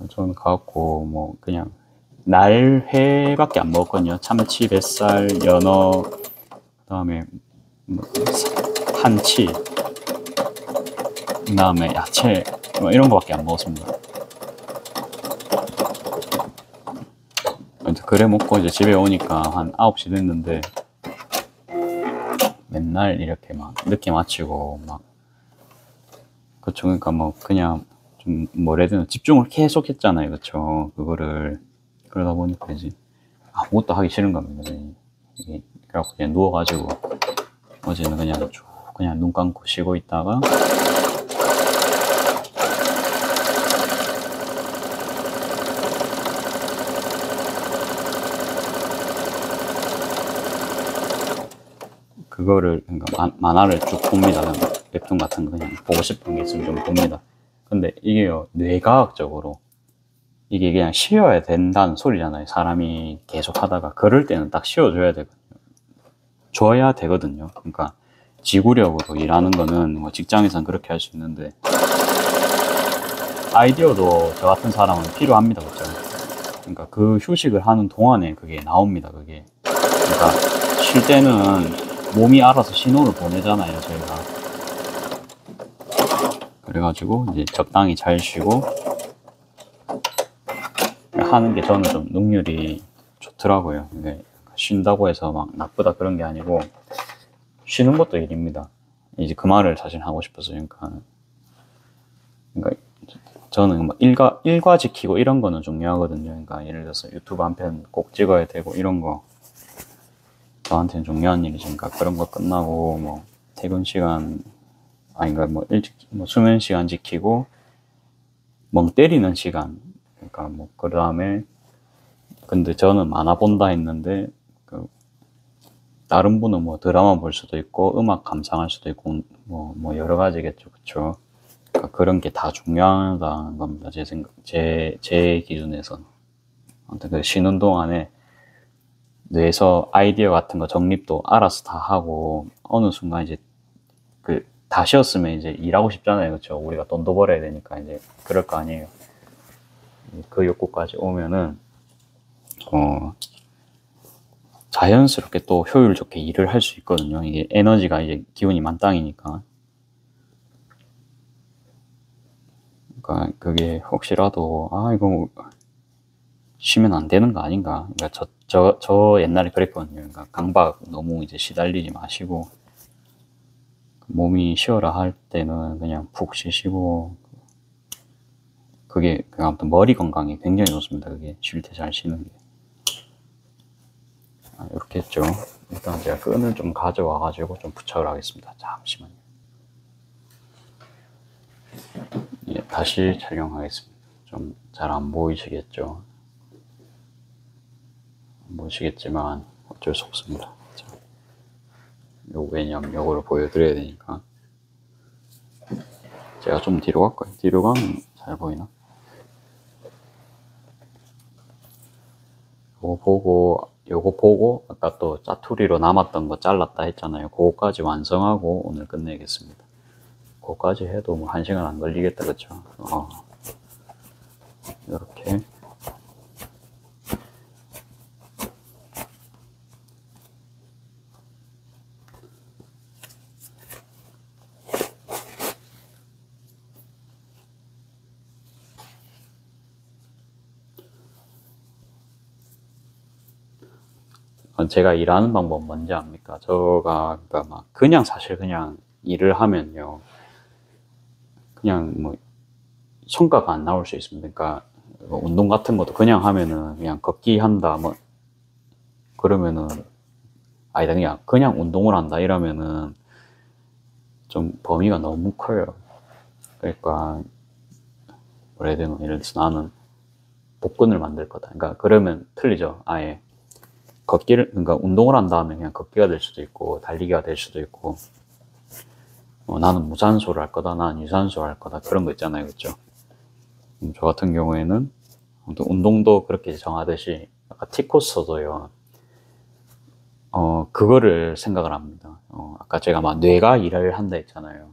저는 가갖고 뭐 그냥 날회밖에 안 먹었거든요. 참치, 뱃살, 연어, 그다음에 뭐 한치, 그다음에 야채 뭐 이런 거밖에 안 먹었습니다. 그래 먹고 이제 집에 오니까 한 9시 됐는데 맨날 이렇게 막 늦게 마치고 막 그쵸. 그러니까 뭐 그냥 좀 뭐라 해야 되나 집중을 계속 했잖아요. 그쵸. 그거를 그러다 보니까 이제 아무것도 하기 싫은 겁니다. 이게 그래갖고 그냥 누워가지고 어제는 그냥 쭉 그냥 눈 감고 쉬고 있다가 그거를 그러니까 만화를 쭉 봅니다. 웹툰 같은 거 그냥 보고 싶은 게 있으면 좀 봅니다. 근데 이게요 뇌과학적으로 이게 그냥 쉬어야 된다는 소리잖아요. 사람이 계속 하다가 그럴 때는 딱 쉬어줘야 되거든요. 줘야 되거든요. 그러니까 지구력으로 일하는 거는 뭐 직장에선 그렇게 할 수 있는데 아이디어도 저 같은 사람은 필요합니다. 그렇죠? 그러니까 그 휴식을 하는 동안에 그게 나옵니다. 그게 그러니까 쉴 때는 몸이 알아서 신호를 보내잖아요. 저희가 그래가지고 이제 적당히 잘 쉬고 하는 게 저는 좀 능률이 좋더라고요. 쉰다고 해서 막 나쁘다 그런 게 아니고 쉬는 것도 일입니다. 이제 그 말을 사실 하고 싶었어요. 그러니까 저는 막 일과 지키고 이런 거는 중요하거든요. 그러니까 예를 들어서 유튜브 한 편 꼭 찍어야 되고 이런 거 저한테는 중요한 일이죠. 그러니까 그런 거 끝나고 뭐 퇴근 시간 아닌가 뭐 일찍 뭐 수면 시간 지키고 멍 때리는 시간 그러니까 뭐 그다음에 근데 저는 만화 본다 했는데 다른 분은 뭐 드라마 볼 수도 있고 음악 감상할 수도 있고 뭐 여러 가지겠죠. 그쵸? 그러니까 그런 게 다 중요하다는 겁니다. 제 기준에서는. 아무튼 그 쉬는 동안에 뇌에서 아이디어 같은 거 정립도 알아서 다 하고 어느 순간 이제 다 쉬었으면 이제 일하고 싶잖아요. 그쵸? 우리가 돈도 벌어야 되니까 이제 그럴 거 아니에요. 그 욕구까지 오면은 자연스럽게 또 효율 좋게 일을 할 수 있거든요. 이게 에너지가 이제 기운이 만땅이니까. 그러니까 그게 혹시라도 이거 쉬면 안 되는 거 아닌가. 그러니까 저 옛날에 그랬거든요. 그러니까 강박 너무 이제 시달리지 마시고 몸이 쉬어라 할 때는 그냥 푹 쉬시고 그게 아무튼 머리 건강에 굉장히 좋습니다. 그게 쉴 때 잘 쉬는 게. 이렇게 했죠. 일단 제가 끈을 좀 가져와 가지고 좀 부착을 하겠습니다. 잠시만요. 예, 다시 촬영하겠습니다. 좀 잘 안 보이시겠죠? 보시겠지만 어쩔 수 없습니다. 왜냐면 요거를 보여드려야 되니까. 제가 좀 뒤로 갈까요? 뒤로 가면 잘 보이나? 요거 보고 아까 또 짜투리로 남았던 거 잘랐다 했잖아요. 그거까지 완성하고 오늘 끝내겠습니다. 그거까지 해도 뭐 1시간 안 걸리겠다, 그쵸? 이렇게. 제가 일하는 방법 뭔지 압니까? 저가 그러니까 막 그냥 사실 그냥 일을 하면요, 그냥 뭐 성과가 안 나올 수 있습니다. 그러니까 운동 같은 것도 그냥 하면은 그냥 걷기 한다 뭐 그러면은 아니다, 그냥 운동을 한다 이러면은 좀 범위가 너무 커요. 그러니까 뭐라 해야 되나, 예를 들어서 나는 복근을 만들 거다. 그러니까 그러면 틀리죠. 아예 걷기를, 그러니까 운동을 한다 하면 그냥 걷기가 될 수도 있고 달리기가 될 수도 있고, 나는 무산소를 할 거다, 나는 유산소를 할 거다, 그런 거 있잖아요, 그렇죠? 저 같은 경우에는 운동도 그렇게 정하듯이 아까 티코스도요, 그거를 생각을 합니다. 아까 제가 막 뇌가 일을 한다 했잖아요.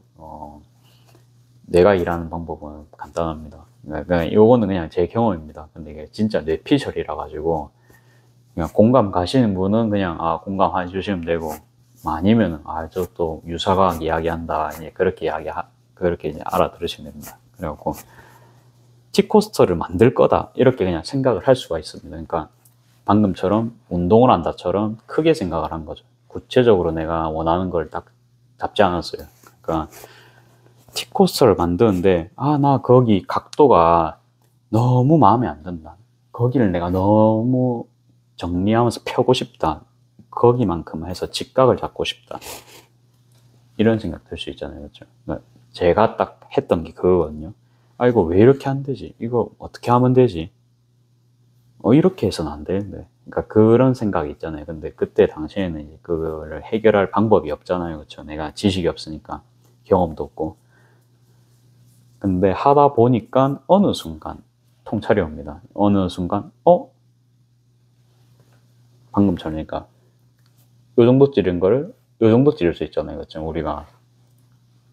뇌가 일하는 방법은 간단합니다. 그러니까 요거는 그냥 제 경험입니다. 근데 이게 진짜 뇌피셜이라 가지고 그냥 공감 가시는 분은 그냥 공감해 주시면 되고, 아니면은 저 또 유사과학 이야기한다, 이제 그렇게 이제 알아들으시면 됩니다. 그래갖고 T코스터를 만들 거다 이렇게 그냥 생각을 할 수가 있습니다. 그러니까 방금처럼 운동을 한다처럼 크게 생각을 한 거죠. 구체적으로 내가 원하는 걸 딱 잡지 않았어요. 그러니까 T코스터를 만드는데 나 거기 각도가 너무 마음에 안 든다, 거기를 내가 너무 정리하면서 펴고 싶다, 거기만큼 해서 직각을 잡고 싶다, 이런 생각 들 수 있잖아요, 그렇죠? 그러니까 제가 딱 했던 게 그거거든요. 이거 왜 이렇게 안 되지? 이거 어떻게 하면 되지? 이렇게 해서는 안 되는데. 그러니까 그런 생각이 있잖아요. 근데 그때 당시에는 이제 그거를 해결할 방법이 없잖아요, 그렇죠? 내가 지식이 없으니까, 경험도 없고. 근데 하다 보니까 어느 순간 통찰이 옵니다. 어느 순간 방금처럼, 그러니까 요 정도 찌른 거를 요 정도 찌를 수 있잖아요, 그렇죠? 우리가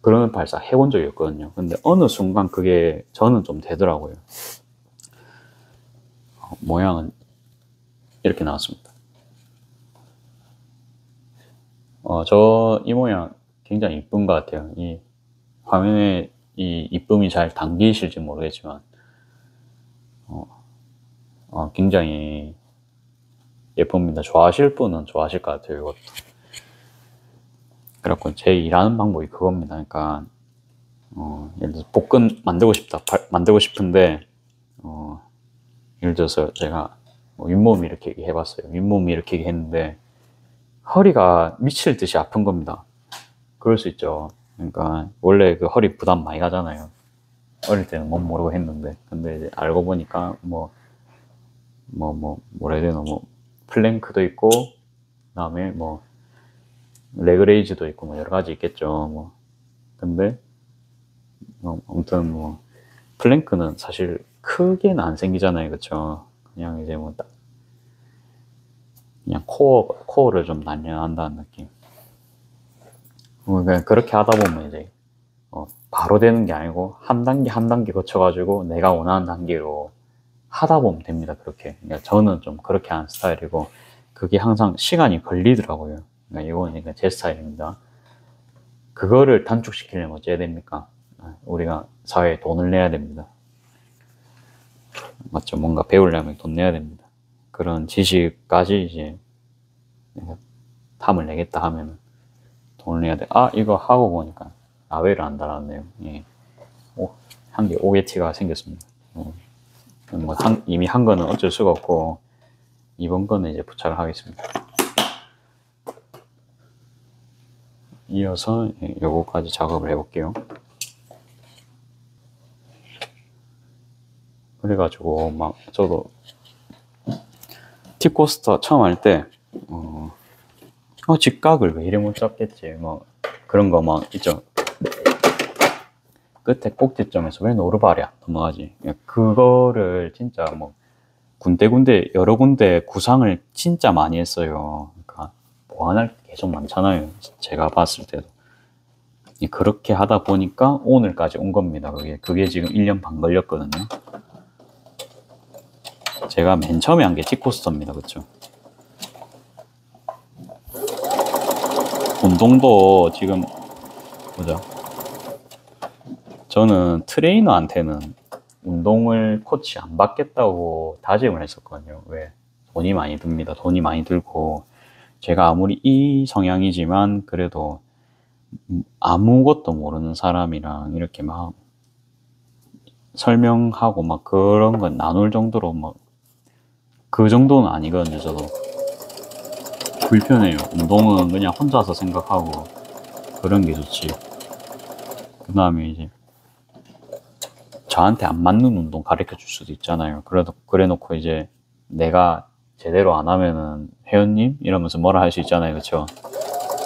그런 발사 해본 적이 없거든요. 근데 어느 순간 그게 저는 좀 되더라고요. 모양은 이렇게 나왔습니다. 이 모양 굉장히 이쁜 것 같아요. 이 화면에 이 이쁨이 잘 담기실지 모르겠지만 굉장히 예쁩니다. 좋아하실 분은 좋아하실 것 같아요, 이것도. 그래갖고 제 일하는 방법이 그겁니다. 그러니까 예를 들어서 복근 만들고 싶은데 예를 들어서 제가 윗몸 일으키기 해봤어요. 윗몸 일으키기 했는데 허리가 미칠 듯이 아픈 겁니다. 그럴 수 있죠. 그러니까 원래 그 허리 부담 많이 가잖아요. 어릴 때는 못 모르고 했는데, 근데 이제 알고 보니까 뭐라 해야 되나, 플랭크도 있고, 그다음에 레그레이즈도 있고, 여러 가지 있겠죠. 근데 아무튼 플랭크는 사실 크게는 안 생기잖아요, 그쵸? 그냥 이제 딱 그냥 코어를 좀 단련한다는 느낌. 그냥 그렇게 하다 보면 이제 바로 되는 게 아니고 한 단계 한 단계 거쳐가지고 내가 원하는 단계로 하다 보면 됩니다. 그렇게. 그러니까 저는 좀 그렇게 하는 스타일이고, 그게 항상 시간이 걸리더라고요. 그러니까 이거는 제 스타일입니다. 그거를 단축시키려면 어째야 됩니까? 우리가 사회에 돈을 내야 됩니다. 맞죠? 뭔가 배우려면 돈 내야 됩니다. 그런 지식까지 이제 내가 탐을 내겠다 하면 돈을 내야 돼. 이거 하고 보니까 아웨이를 안 달았네요. 예. 한 개 오게티가 생겼습니다. 이미 한 거는 어쩔 수가 없고, 이번 거는 이제 부착을 하겠습니다. 이어서 요거까지 작업을 해볼게요. 그래가지고 저도 팁코스터 처음 할 때, 직각을 왜 이래 못 잡겠지. 뭐, 그런 거 막 있죠. 끝에 꼭지점에서 왜 노르발이 안 넘어가지. 그거를 진짜 뭐, 군데군데, 여러 군데 구상을 진짜 많이 했어요. 그러니까, 보완할 게 계속 많잖아요. 제가 봤을 때도. 그렇게 하다 보니까 오늘까지 온 겁니다. 그게 지금 1년 반 걸렸거든요. 제가 맨 처음에 한 게 팁코스터입니다. 그쵸? 운동도 지금, 보자. 저는 트레이너한테는 운동을 코치 안 받겠다고 다짐을 했었거든요. 왜? 돈이 많이 듭니다. 돈이 많이 들고, 제가 아무리 이 성향이지만 그래도 아무것도 모르는 사람이랑 이렇게 막 설명하고 막 그런 건 나눌 정도로 막 그 정도는 아니거든요. 저도 불편해요. 운동은 그냥 혼자서 생각하고 그런 게 좋지. 그 다음에 이제 저한테 안 맞는 운동 가르쳐 줄 수도 있잖아요. 그래 놓고 이제 내가 제대로 안 하면은 회원님 이러면서 뭐라 할 수 있잖아요. 그쵸?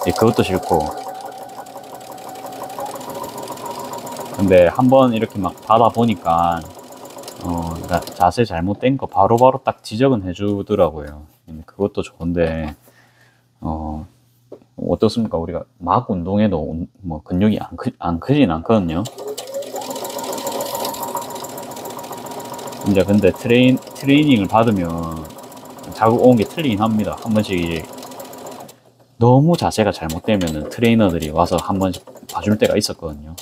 그것도 싫고. 근데 한번 이렇게 막 받아 보니까 자세 잘못된 거 바로바로 딱 지적은 해주더라고요. 그것도 좋은데 어떻습니까? 우리가 막 운동해도 뭐 근육이 안 크진 않거든요. 근데 트레이닝을 받으면 자국 오는 게 틀리긴 합니다. 한 번씩 이제 너무 자세가 잘못되면은 트레이너들이 와서 한 번씩 봐줄 때가 있었거든요.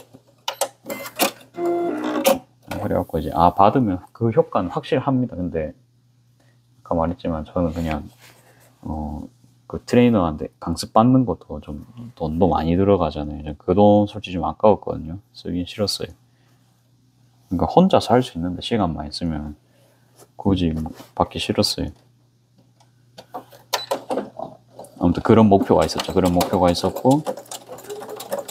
그래갖고 이제 받으면 그 효과는 확실합니다. 근데 아까 말했지만 저는 그냥 그 트레이너한테 강습 받는 것도 좀 돈도 많이 들어가잖아요. 그 돈 솔직히 좀 아까웠거든요. 쓰긴 싫었어요. 그러니까 혼자서 할 수 있는데 시간 많이 쓰면 굳이 뭐 받기 싫었어요. 아무튼 그런 목표가 있었죠. 그런 목표가 있었고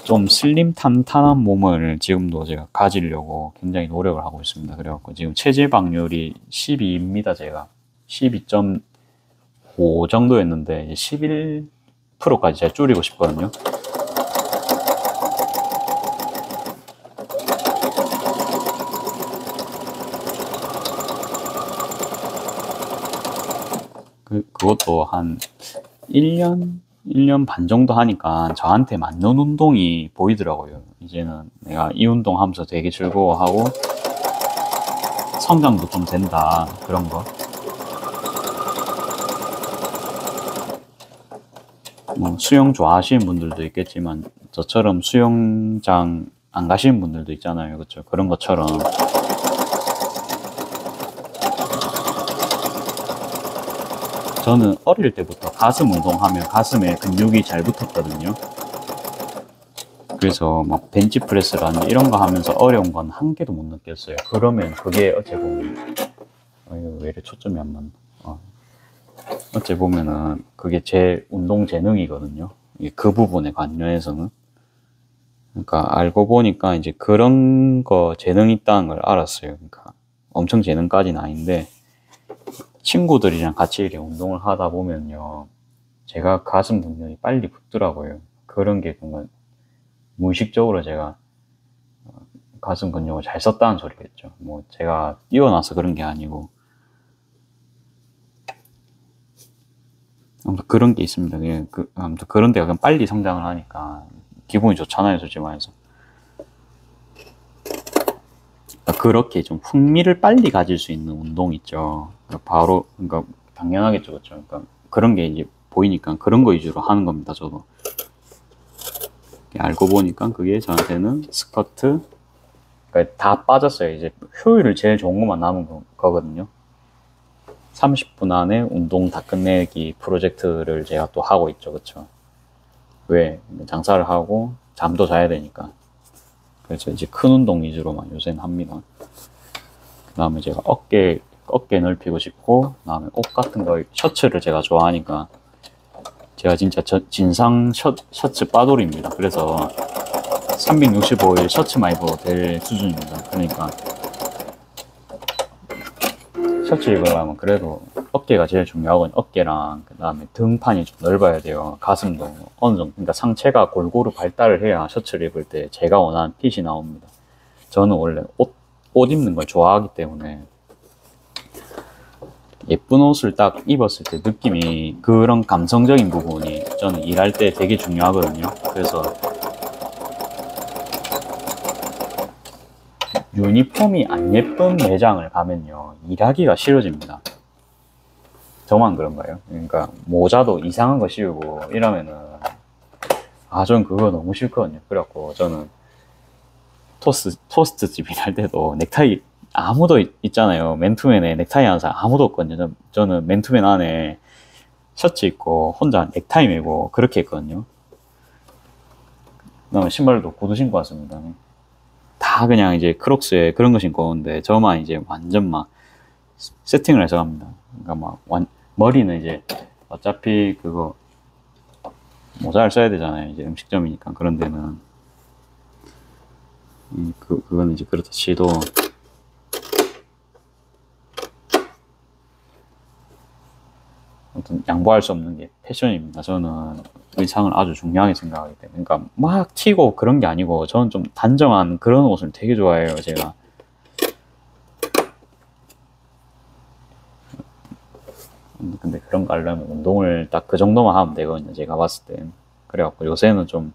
좀 슬림 탄탄한 몸을 지금도 제가 가지려고 굉장히 노력을 하고 있습니다. 그래갖고 지금 체지방률이 12입니다. 제가 12.5 정도였는데 11%까지 제가 줄이고 싶거든요. 그것도 한 1년 반 정도 하니까 저한테 맞는 운동이 보이더라고요. 이제는 내가 이 운동 하면서 되게 즐거워하고 성장도 좀 된다. 그런 거. 뭐 수영 좋아하시는 분들도 있겠지만 저처럼 수영장 안 가시는 분들도 있잖아요. 그렇죠? 그런 것처럼 저는 어릴 때부터 가슴 운동하면 가슴에 근육이 잘 붙었거든요. 그래서 막 벤치프레스라든지 이런 거 하면서 어려운 건 한 개도 못 느꼈어요. 그러면 그게 어째 보면 왜 이래 초점이 안 맞나? 어째 보면은 그게 제 운동 재능이거든요. 그 부분에 관련해서는. 그러니까 알고 보니까 이제 그런 거 재능이 있다는 걸 알았어요. 그러니까 엄청 재능까지는 아닌데 친구들이랑 같이 이렇게 운동을 하다 보면요. 제가 가슴 근육이 빨리 붙더라고요. 그런 게 정말 무의식적으로 제가 가슴 근육을 잘 썼다는 소리겠죠. 뭐 제가 뛰어나서 그런 게 아니고. 아무튼 그런 게 있습니다. 아무튼 그런 데가 그냥 빨리 성장을 하니까 기분이 좋잖아요, 솔직히 말해서. 그렇게 좀 흥미를 빨리 가질 수 있는 운동 있죠. 그러니까 당연하겠죠, 그렇죠. 그러니까 그런 게 이제 보이니까 그런 거 위주로 하는 겁니다, 저도. 알고 보니까 그게 저한테는 스쿼트, 그러니까 다 빠졌어요. 이제 효율을 제일 좋은 것만 남은 거거든요. 30분 안에 운동 다 끝내기 프로젝트를 제가 또 하고 있죠, 그렇죠. 왜? 장사를 하고 잠도 자야 되니까. 그래서 이제 큰 운동 위주로만 요새는 합니다. 그 다음에 제가 어깨 넓히고 싶고, 그 다음에 옷 같은 거, 셔츠를 제가 좋아하니까, 제가 진짜 진상 셔츠 빠돌입니다. 그래서 365일 셔츠만 입어도 될 수준입니다. 그러니까 셔츠 입으려면 그래도 어깨가 제일 중요하거든요. 어깨랑 그 다음에 등판이 좀 넓어야 돼요. 가슴도 어느 정도, 그러니까 상체가 골고루 발달을 해야 셔츠를 입을 때 제가 원하는 핏이 나옵니다. 저는 원래 옷 입는 걸 좋아하기 때문에 예쁜 옷을 딱 입었을 때 느낌이, 그런 감성적인 부분이 저는 일할 때 되게 중요하거든요. 그래서 유니폼이 안 예쁜 매장을 가면요, 일하기가 싫어집니다. 저만 그런가요? 그러니까 모자도 이상한 거 씌우고 이러면은, 전 그거 너무 싫거든요. 그래갖고 저는 토스트 집 일할 때도 넥타이, 아무도 있잖아요. 맨투맨에 넥타이 하는 사람 아무도 없거든요. 저는 맨투맨 안에 셔츠 입고 혼자 넥타이 메고 그렇게 했거든요. 그다음에 신발도 구두 신고 왔습니다. 다 그냥 이제 크록스에 그런 거 신고 오는데, 저만 이제 완전 막 세팅을 해서 갑니다. 그러니까 막 머리는 이제 어차피 그거 모자를 써야 되잖아요. 이제 음식점이니까. 그런 데는 그거는 이제 그렇다 치도, 아무튼 양보할 수 없는 게 패션입니다. 저는 의상을 아주 중요하게 생각하기 때문에. 그러니까 막 튀고 그런 게 아니고, 저는 좀 단정한 그런 옷을 되게 좋아해요, 제가. 근데 그런 거 하려면 운동을 딱 그 정도만 하면 되거든요, 제가 봤을 땐. 그래갖고 요새는 좀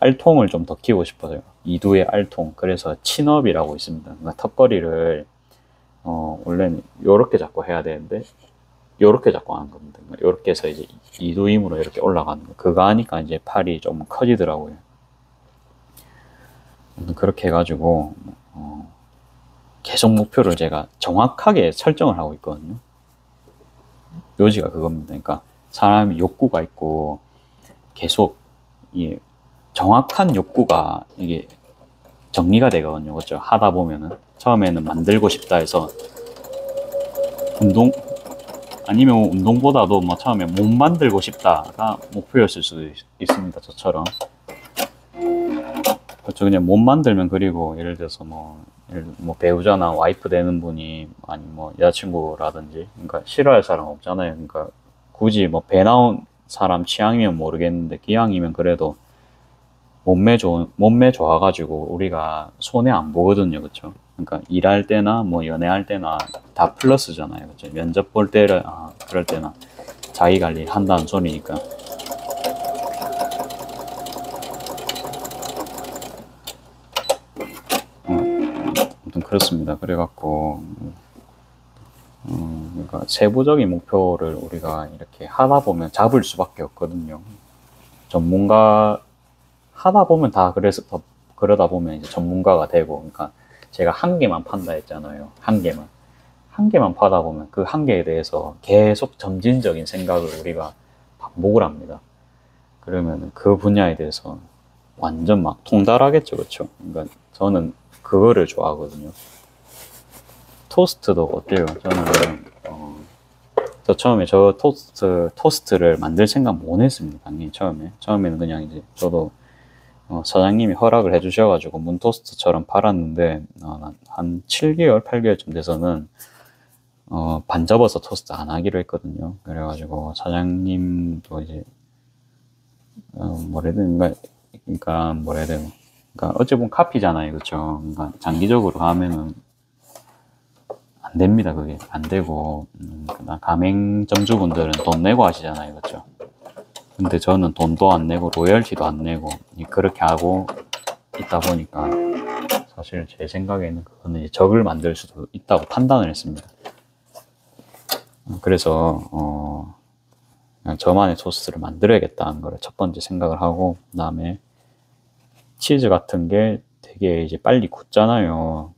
알통을 좀 더 키우고 싶어요. 이두의 알통. 그래서 친업이라고 있습니다. 그러니까 턱걸이를 원래는 요렇게 잡고 해야 되는데 요렇게 잡고 하는 겁니다. 요렇게 해서 이제 이두 힘으로 이렇게 올라가는 거. 그거 하니까 이제 팔이 좀 커지더라고요. 그렇게 해가지고 계속 목표를 제가 정확하게 설정을 하고 있거든요. 요지가 그겁니다. 그러니까 사람이 욕구가 있고 계속 이 정확한 욕구가 이게 정리가 되거든요. 그렇죠? 하다 보면은 처음에는 만들고 싶다 해서 아니면 운동보다도 뭐 처음에 못 만들고 싶다가 목표였을 수도 있습니다. 저처럼. 그렇죠. 그냥 못 만들면, 그리고 예를 들어서 뭐 배우자나 와이프 되는 분이, 아니 뭐 여자친구라든지, 그러니까 싫어할 사람 없잖아요. 그러니까 굳이 뭐 배 나온 사람 취향이면 모르겠는데, 기왕이면 그래도 몸매 좋아가지고 우리가 손해 안 보거든요. 그렇죠? 그러니까 일할 때나 뭐 연애할 때나 다 플러스잖아요. 그렇죠? 면접 볼 때를 그럴 때나 자기 관리 한다는 소리니까. 아무튼 그렇습니다. 그래갖고 그러니까 세부적인 목표를 우리가 이렇게 하다 보면 잡을 수밖에 없거든요. 전문가 하다 보면 다 그러다 보면 이제 전문가가 되고, 그러니까 제가 한 개만 판다 했잖아요. 한 개만 파다 보면 그 한 개에 대해서 계속 점진적인 생각을 우리가 반복을 합니다. 그러면 그 분야에 대해서 완전 막 통달하겠죠. 그렇죠? 그러니까 저는 그거를 좋아하거든요. 토스트도 어때요? 저는 처음에 토스트를 만들 생각 못 했습니다. 당연히 처음에는 그냥 이제 저도 사장님이 허락을 해주셔가지고 문토스트처럼 팔았는데, 한 7개월, 8개월쯤 돼서는 반접어서 토스트 안 하기로 했거든요. 그래가지고 사장님도 이제 그러니까 뭐라 해야 되나, 그러니까 어찌 보면 카피잖아요. 그렇죠? 그러니까 장기적으로 하면은 안 됩니다. 그게 안 되고, 가맹점주분들은 돈 내고 하시잖아요. 그렇죠? 근데 저는 돈도 안 내고 로열티도 안 내고 그렇게 하고 있다 보니까, 사실 제 생각에는 그거는 이제 적을 만들 수도 있다고 판단을 했습니다. 그래서 그냥 저만의 토스트를 만들어야겠다는 걸 첫 번째 생각을 하고, 그 다음에 치즈 같은 게 되게 이제 빨리 굳잖아요.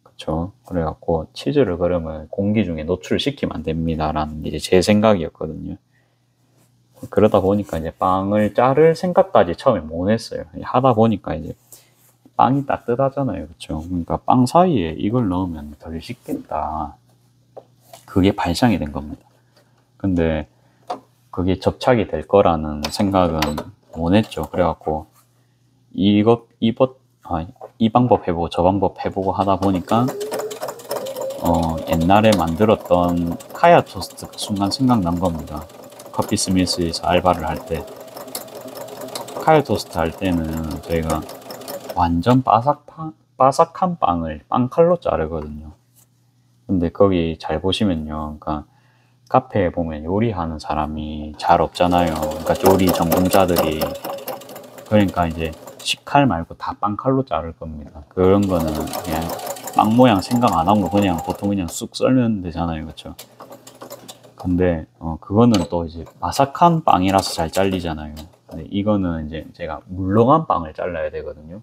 그쵸? 그래갖고 치즈를 그러면 공기 중에 노출시키면 안 됩니다라는 게 이제 제 생각이었거든요. 그러다 보니까 이제 빵을 자를 생각까지 처음에 못 했어요. 하다 보니까 이제 빵이 따뜻하잖아요. 그쵸? 그러니까 빵 사이에 이걸 넣으면 덜 식겠다. 그게 발상이 된 겁니다. 근데 그게 접착이 될 거라는 생각은 못 했죠. 그래갖고 이 방법 해보고 저 방법 해보고 하다 보니까 옛날에 만들었던 카야 토스트가 순간 생각난 겁니다. 커피 스미스에서 알바를 할 때 카야 토스트 할 때는 저희가 완전 바삭한 빵을 빵칼로 자르거든요. 근데 거기 잘 보시면요, 그러니까 카페에 보면 요리하는 사람이 잘 없잖아요. 그러니까 요리 전공자들이. 그러니까 이제 식칼 말고 다 빵칼로 자를 겁니다. 그런 거는 그냥 빵 모양 생각 안 하고 그냥 보통 그냥 쑥 썰면 되잖아요. 그쵸? 근데 그거는 또 이제 바삭한 빵이라서 잘 잘리잖아요. 근데 이거는 이제 제가 물렁한 빵을 잘라야 되거든요.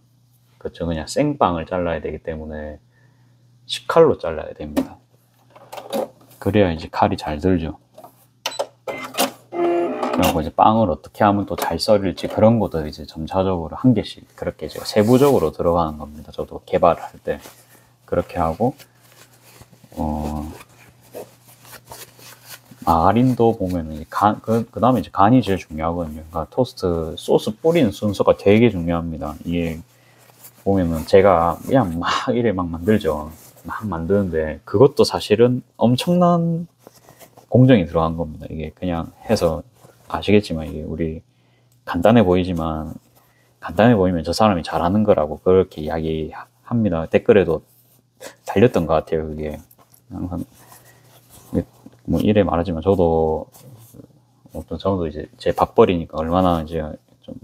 그쵸? 그냥 생빵을 잘라야 되기 때문에 식칼로 잘라야 됩니다. 그래야 이제 칼이 잘 들죠. 그리고 이제 빵을 어떻게 하면 또 잘 썰릴지 그런 것도 이제 점차적으로 한 개씩 그렇게 제가 세부적으로 들어가는 겁니다. 저도 개발을 할 때 그렇게 하고 마가린도 보면은 그 다음에 이제 간이 제일 중요하거든요. 그러니까 토스트 소스 뿌리는 순서가 되게 중요합니다. 이게 보면은 제가 그냥 막 이래 막 만들죠. 막 만드는데 그것도 사실은 엄청난 공정이 들어간 겁니다. 이게 그냥 해서 아시겠지만 이게 우리 간단해 보이면 저 사람이 잘하는 거라고 그렇게 이야기합니다. 댓글에도 달렸던 것 같아요. 그게 항상 뭐 이래 말하지만 저도 이제 제 밥벌이니까 얼마나 이제 좀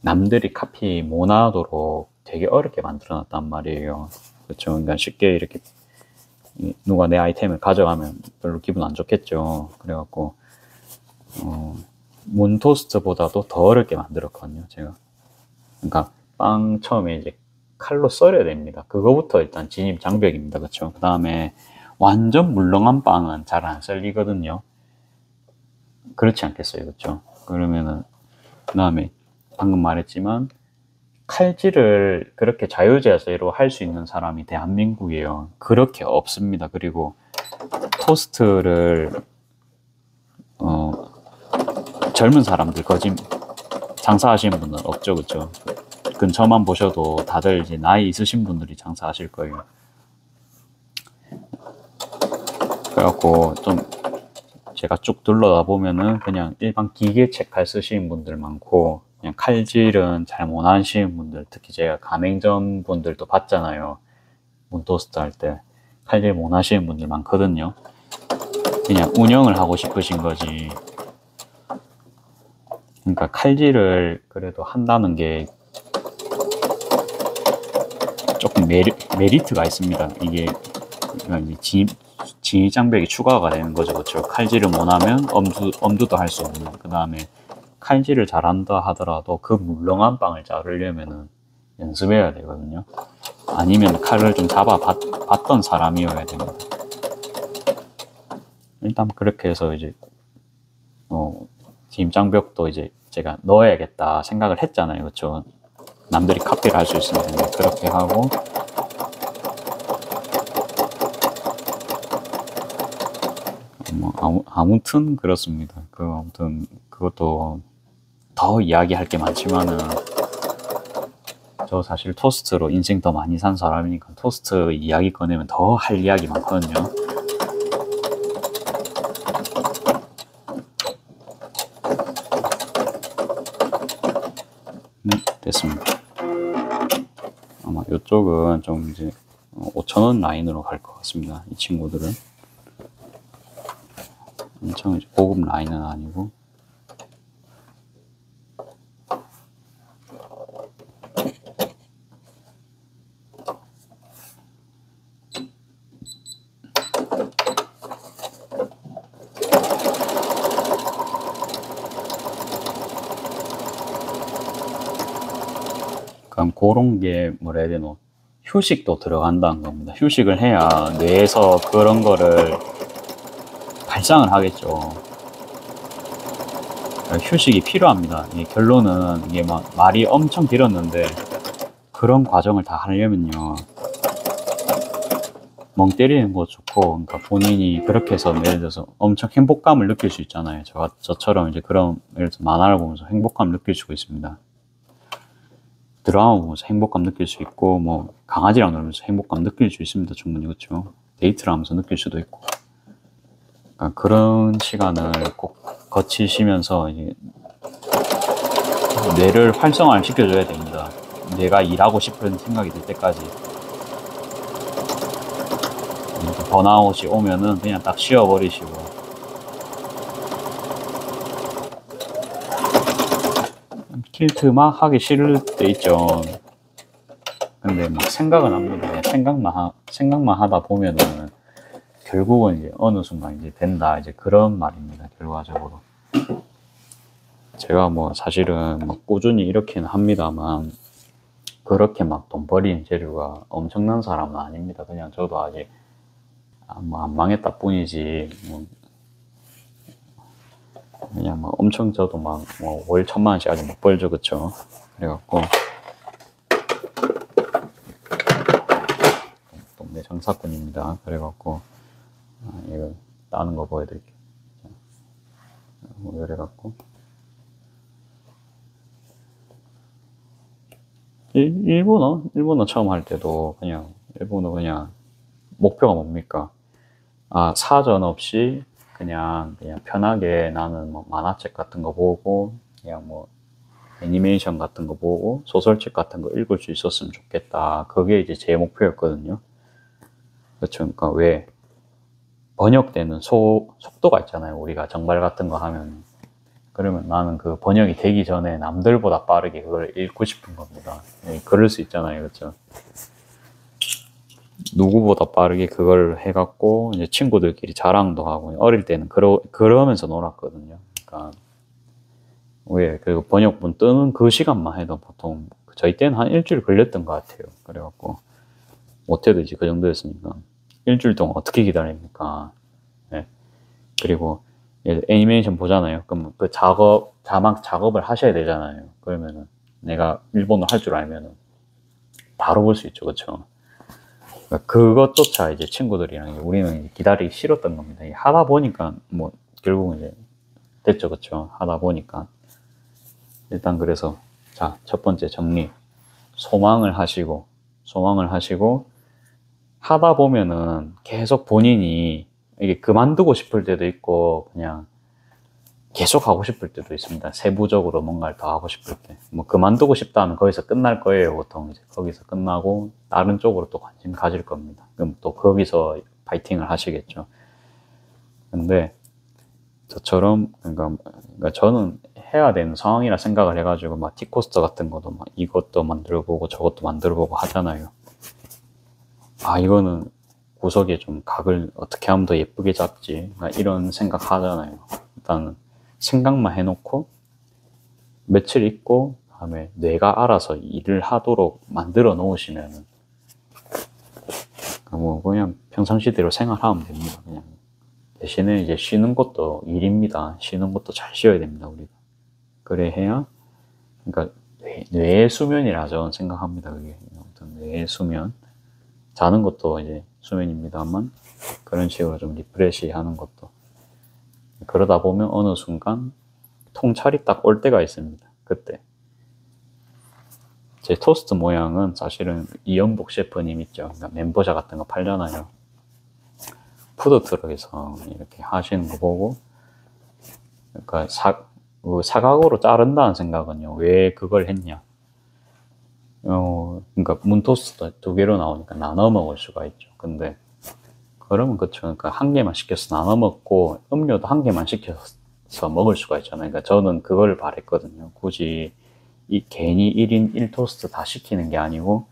남들이 카피 못 하도록 되게 어렵게 만들어놨단 말이에요. 그렇죠. 그러니까 쉽게 이렇게 누가 내 아이템을 가져가면 별로 기분 안 좋겠죠. 그래갖고 문 토스트보다도 더 어렵게 만들었거든요, 제가. 그러니까 빵 처음에 이제 칼로 썰어야 됩니다. 그거부터 일단 진입 장벽입니다. 그렇죠? 그 다음에 완전 물렁한 빵은 잘 안 썰리거든요. 그렇지 않겠어요, 그렇죠? 그러면은 그 다음에 방금 말했지만 칼질을 그렇게 자유자재로 할 수 있는 사람이 대한민국이에요. 그렇게 없습니다. 그리고 토스트를 젊은 사람들 장사하시는 분은 없죠, 그렇죠? 근처만 보셔도 다들 이제 나이 있으신 분들이 장사하실 거예요. 그래갖고 좀 제가 쭉 둘러다 보면은 그냥 일반 기계체 칼 쓰시는 분들 많고 그냥 칼질은 잘 못 하시는 분들, 특히 제가 가맹점 분들도 봤잖아요. 문토스트 할 때 칼질 못 하시는 분들 많거든요. 그냥 운영을 하고 싶으신 거지. 그러니까 칼질을 그래도 한다는 게 조금 메리트가 있습니다. 이게 진입 장벽이 추가가 되는 거죠. 그렇죠? 칼질을 못하면 엄두도 할 수 없는. 그 다음에 칼질을 잘한다 하더라도 그 물렁한 빵을 자르려면은 연습해야 되거든요. 아니면 칼을 좀 잡아봤던 사람이어야 됩니다. 일단 그렇게 해서 이제 진입 장벽도 이제 제가 넣어야겠다 생각을 했잖아요. 그렇죠? 남들이 카피를 할 수 있으니까 그렇게 하고 아무튼 그렇습니다. 아무튼 그것도 더 이야기할 게 많지만은 저 사실 토스트로 인생 더 많이 산 사람이니까 토스트 이야기 꺼내면 더 할 이야기 많거든요. 네, 됐습니다. 아마 이쪽은 좀 이제 5,000원 라인으로 갈 것 같습니다. 이 친구들은 엄청 이제 고급 라인은 아니고. 그럼 그런 게 뭐라 해야 되노? 휴식도 들어간다는 겁니다. 휴식을 해야 뇌에서 그런 거를 발상을 하겠죠. 휴식이 필요합니다. 결론은 이게 막 말이 엄청 길었는데 그런 과정을 다 하려면요. 멍 때리는 거 좋고, 그러니까 본인이 그렇게 해서 예를 들어서 엄청 행복감을 느낄 수 있잖아요. 저처럼 이제 그런 예를 들어서 만화를 보면서 행복감을 느낄 수가 있습니다. 드라마 보면서 행복감 느낄 수 있고, 뭐 강아지랑 놀면서 행복감 느낄 수 있습니다. 충분히. 그렇죠? 데이트를 하면서 느낄 수도 있고, 그러니까 그런 시간을 꼭 거치시면서 이제 뇌를 활성화를 시켜줘야 됩니다. 내가 일하고 싶은 생각이 들 때까지. 번아웃이 오면은 그냥 딱 쉬어버리시고, 킬트 막 하기 싫을 때 있죠. 근데 막 생각은 합니다. 생각만 하다 보면은 결국은 이제 어느 순간 이제 된다, 이제 그런 말입니다. 결과적으로. 제가 뭐 사실은 뭐 꾸준히 이렇게는 합니다만, 그렇게 막 돈 버리는 재료가 엄청난 사람은 아닙니다. 그냥 저도 아직 뭐 안 망했다 뿐이지, 뭐 그냥 뭐 엄청 저도 막 뭐 월 1,000,000원씩 아직 못 벌죠, 그쵸? 그래갖고 동네 장사꾼입니다. 그래갖고 이거 따는 거 보여드릴게요. 뭐 이래갖고 일본어 처음 할 때도 그냥 일본어 그냥 목표가 뭡니까? 사전 없이 그냥 편하게 나는 뭐 만화책 같은 거 보고, 그냥 뭐 애니메이션 같은 거 보고 소설책 같은 거 읽을 수 있었으면 좋겠다. 그게 이제 제 목표였거든요. 그렇죠. 그러니까 왜 번역되는 속도가 있잖아요. 우리가 정발 같은 거 하면. 그러면 나는 그 번역이 되기 전에 남들보다 빠르게 그걸 읽고 싶은 겁니다. 그럴 수 있잖아요. 그렇죠. 누구보다 빠르게 그걸 해갖고 이제 친구들끼리 자랑도 하고, 어릴 때는 그러면서 놀았거든요. 그러니까 왜 그 번역본 뜨는 그 시간만 해도 보통 저희 때는 한 일주일 걸렸던 것 같아요. 그래갖고 못해도 이제 그 정도였으니까 일주일 동안 어떻게 기다립니까? 네. 그리고 애니메이션 보잖아요. 그럼 그 자막 작업을 하셔야 되잖아요. 그러면은 내가 일본어 할 줄 알면은 바로 볼 수 있죠. 그쵸? 그것조차 이제 친구들이랑 우리는 기다리기 싫었던 겁니다. 하다 보니까 뭐 결국은 이제 됐죠. 그쵸? 하다 보니까. 일단 그래서 자, 첫 번째 정리. 소망을 하시고 하다 보면은 계속 본인이 이게 그만두고 싶을 때도 있고 그냥 계속 하고 싶을 때도 있습니다. 세부적으로 뭔가를 더 하고 싶을 때. 뭐 그만두고 싶다면 거기서 끝날 거예요. 보통 이제 거기서 끝나고 다른 쪽으로 또 관심 가질 겁니다. 그럼 또 거기서 파이팅을 하시겠죠. 근데 저처럼 그러니까 저는 해야 되는 상황이라 생각을 해가지고 막 티코스터 같은 것도 막 이것도 만들어보고 저것도 만들어보고 하잖아요. 이거는 구석에 좀 각을 어떻게 하면 더 예쁘게 잡지, 이런 생각 하잖아요. 일단 생각만 해놓고 며칠 있고 다음에 뇌가 알아서 일을 하도록 만들어 놓으시면은 뭐 그냥 평상시대로 생활하면 됩니다. 그냥 대신에 이제 쉬는 것도 일입니다. 쉬는 것도 잘 쉬어야 됩니다. 우리가 그래 해야, 그러니까 뇌의 수면이라 저는 생각합니다. 그게 아무튼 뇌의 수면, 자는 것도 이제 수면입니다만 그런 식으로 좀 리프레시 하는 것도, 그러다 보면 어느 순간 통찰이 딱 올 때가 있습니다. 그때 제 토스트 모양은 사실은 이영복 셰프님 있죠. 그러니까 멘보샤 같은 거 팔잖아요. 푸드트럭에서 이렇게 하시는 거 보고, 그러니까 사각으로 자른다는 생각은요, 왜 그걸 했냐. 그러니까 문토스트 2개로 나오니까 나눠 먹을 수가 있죠. 근데 그러면 그쵸. 그러니까 1개만 시켜서 나눠 먹고 음료도 1개만 시켜서 먹을 수가 있잖아요. 그러니까 저는 그걸 바랬거든요. 굳이 괜히 1인 1토스트 다 시키는 게 아니고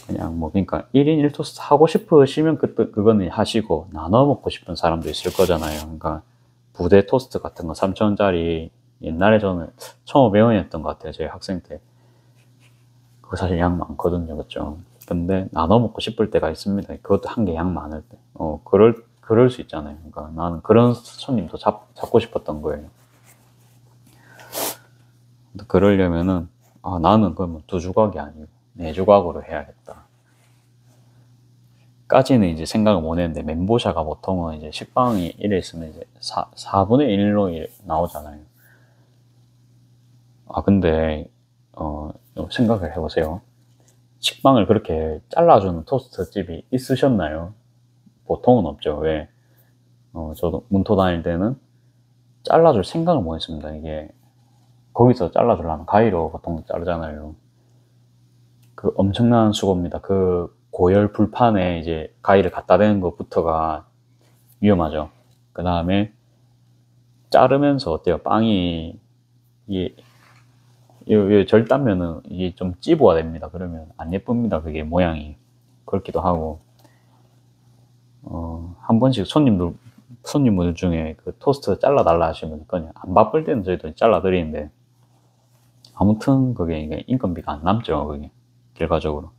그냥 뭐, 그러니까 1인 1토스트 하고 싶으시면 그거는 하시고, 나눠 먹고 싶은 사람도 있을 거잖아요. 그러니까 부대 토스트 같은 거 3,000원짜리, 옛날에 저는 1,500원이었던 것 같아요. 제 학생 때. 그거 사실 양 많거든요. 그쵸? 근데 나눠 먹고 싶을 때가 있습니다. 그것도 1개 양 많을 때. 그럴 수 있잖아요. 그러니까 나는 그런 손님도 잡고 싶었던 거예요. 그러려면은, 나는 그러면 2조각이 아니고 4조각으로 해야겠다. 까지는 이제 생각을 못 했는데, 멘보샤가 보통은 이제 식빵이 이래 있으면 이제 4분의 1로 나오잖아요. 근데, 생각을 해보세요. 식빵을 그렇게 잘라주는 토스트 집이 있으셨나요? 보통은 없죠. 왜? 저도 문토 다닐 때는 잘라줄 생각을 못 했습니다. 이게 거기서 잘라주려면 가위로 보통 자르잖아요. 그 엄청난 수고입니다. 그 고열 불판에 이제 가위를 갖다 대는 것부터가 위험하죠. 그 다음에 자르면서 어때요? 빵이 이게 절단면은 이게 좀 찝어야 됩니다. 그러면 안 예쁩니다. 그게 모양이 그렇기도 하고 한 번씩 손님분들 중에 그 토스트 잘라달라 하시면 그냥 안 바쁠 때는 저희도 잘라드리는데 아무튼 그게 이게 인건비가 안 남죠. 그게 결과적으로.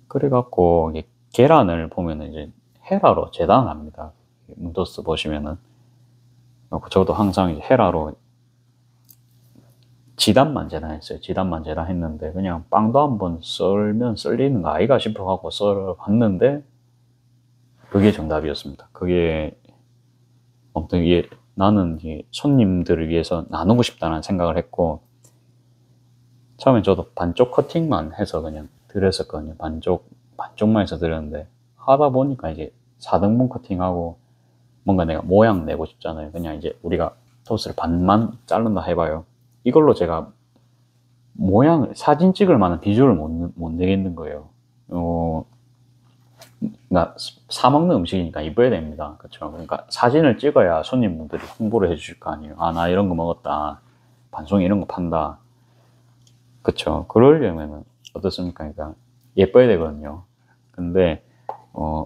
그래갖고 이게 계란을 보면은 이제 헤라로 재단을 합니다. 문토스트 보시면은 저도 항상 이제 헤라로 지단만 재단했어요. 지단만 재단했는데 그냥 빵도 한번 썰면 썰리는 거 아이가 싶어갖고 썰어봤는데 그게 정답이었습니다. 그게 아무튼 이게 나는 이게 손님들을 위해서 나누고 싶다는 생각을 했고 처음엔 저도 반쪽 커팅만 해서 그냥 드렸었거든요. 반쪽만 해서 드렸는데 하다 보니까 이제 4등분 커팅하고 뭔가 내가 모양 내고 싶잖아요. 그냥 이제 우리가 토스트를 반만 자른다 해봐요. 이걸로 제가 모양을 사진 찍을 만한 비주얼을 못 내겠는 거예요. 그러니까 사 먹는 음식이니까 이뻐야 됩니다. 그렇죠? 그러니까 사진을 찍어야 손님분들이 홍보를 해주실 거 아니에요. 아, 나 이런 거 먹었다. 반송이 이런 거 판다. 그렇죠? 그러려면 어떻습니까? 그러니까 예뻐야 되거든요. 근데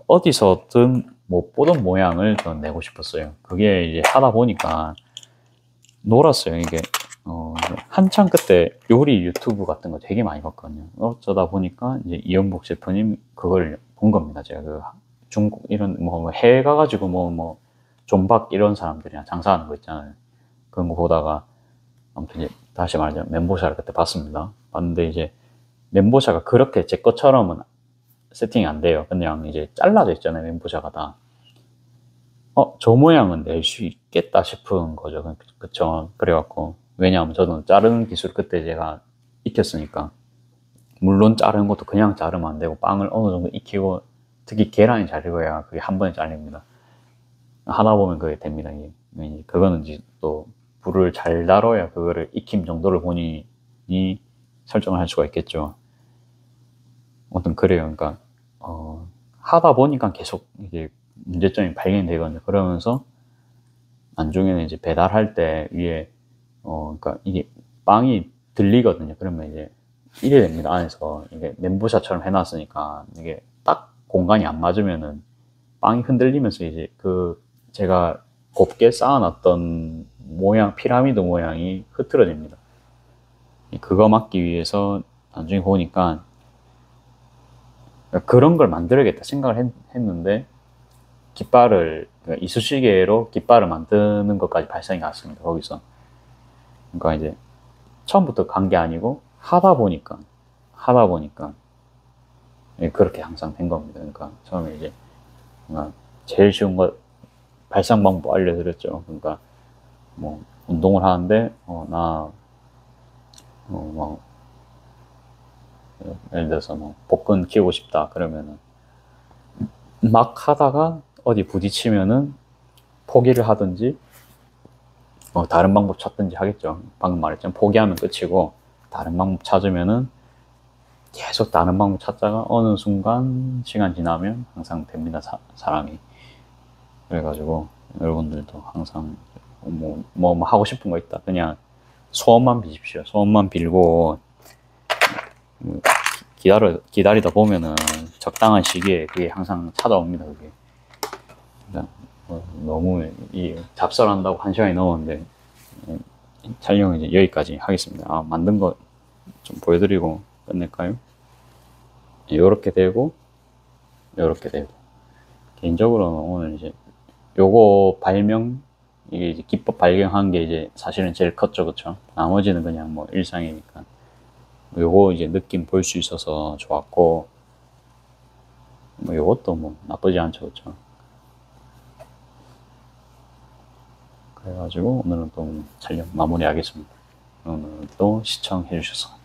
어디서든 못 보던 모양을 저는 내고 싶었어요. 그게 이제 하다 보니까 놀았어요. 이게 한창 그때 요리 유튜브 같은 거 되게 많이 봤거든요. 어쩌다 보니까 이제 이연복 셰프님 그걸 본 겁니다. 제가 그 중국 이런 뭐 해외 가가지고 뭐 존박 이런 사람들이랑 장사하는 거 있잖아요. 그런 거 보다가 아무튼 이제 다시 말하자면 멘보샤를 그때 봤습니다. 봤는데 이제 멘보샤가 그렇게 제 것처럼은 세팅이 안 돼요. 그냥 이제 잘라져 있잖아요. 멘보샤가 다. 저 모양은 낼 수 있겠다 싶은 거죠. 그쵸. 그래갖고 왜냐하면 저는 자르는 기술 그때 제가 익혔으니까 물론 자르는 것도 그냥 자르면 안 되고 빵을 어느 정도 익히고 특히 계란이 잘 익어야 그게 한 번에 잘립니다. 하다 보면 그게 됩니다. 그거는 이제 또 불을 잘 다뤄야 그거를 익힘 정도를 본인이 설정을 할 수가 있겠죠. 아무튼 그래요. 그러니까 하다 보니까 계속 이게 문제점이 발견이 되거든요. 그러면서 나중에는 이제 배달할 때 위에 그러니까 이게 빵이 들리거든요. 그러면 이제 이래 됩니다. 안에서 이게 멘보샤처럼 해놨으니까 이게 딱 공간이 안 맞으면은 빵이 흔들리면서 이제 그 제가 곱게 쌓아놨던 모양 피라미드 모양이 흐트러집니다. 그거 막기 위해서 나중에 보니까 그런 걸 만들어야겠다 생각을 했는데 깃발을 그러니까 이쑤시개로 깃발을 만드는 것까지 발상이 갔습니다. 거기서. 그러니까 이제 처음부터 간 게 아니고 하다 보니까 그렇게 항상 된 겁니다. 그러니까 처음에 이제 제일 쉬운 거 발상 방법 알려드렸죠. 그러니까 뭐 운동을 하는데 뭐 예를 들어서 뭐 복근 키우고 싶다 그러면은 막 하다가 어디 부딪히면은 포기를 하든지 다른 방법 찾든지 하겠죠. 방금 말했지만 포기하면 끝이고 다른 방법 찾으면은 계속 다른 방법 찾다가 어느 순간 시간 지나면 항상 됩니다. 사람이. 그래가지고 여러분들도 항상 뭐 하고 싶은 거 있다 그냥 소원만 비십시오. 소원만 빌고 기다리다 보면은 적당한 시기에 그게 항상 찾아옵니다. 그게. 그러니까 너무 잡설한다고 1시간이 넘었는데 촬영은 이제 여기까지 하겠습니다. 만든 거 좀 보여드리고 끝낼까요? 요렇게 되고 요렇게 되고 개인적으로는 오늘 이제 요거 이게 이제 기법 발견한 게 이제 사실은 제일 컸죠. 그쵸? 나머지는 그냥 뭐 일상이니까 요거 이제 느낌 볼 수 있어서 좋았고 뭐 요것도 뭐 나쁘지 않죠. 그쵸? 그래가지고 오늘은 또 촬영 마무리하겠습니다. 오늘도 시청해 주셔서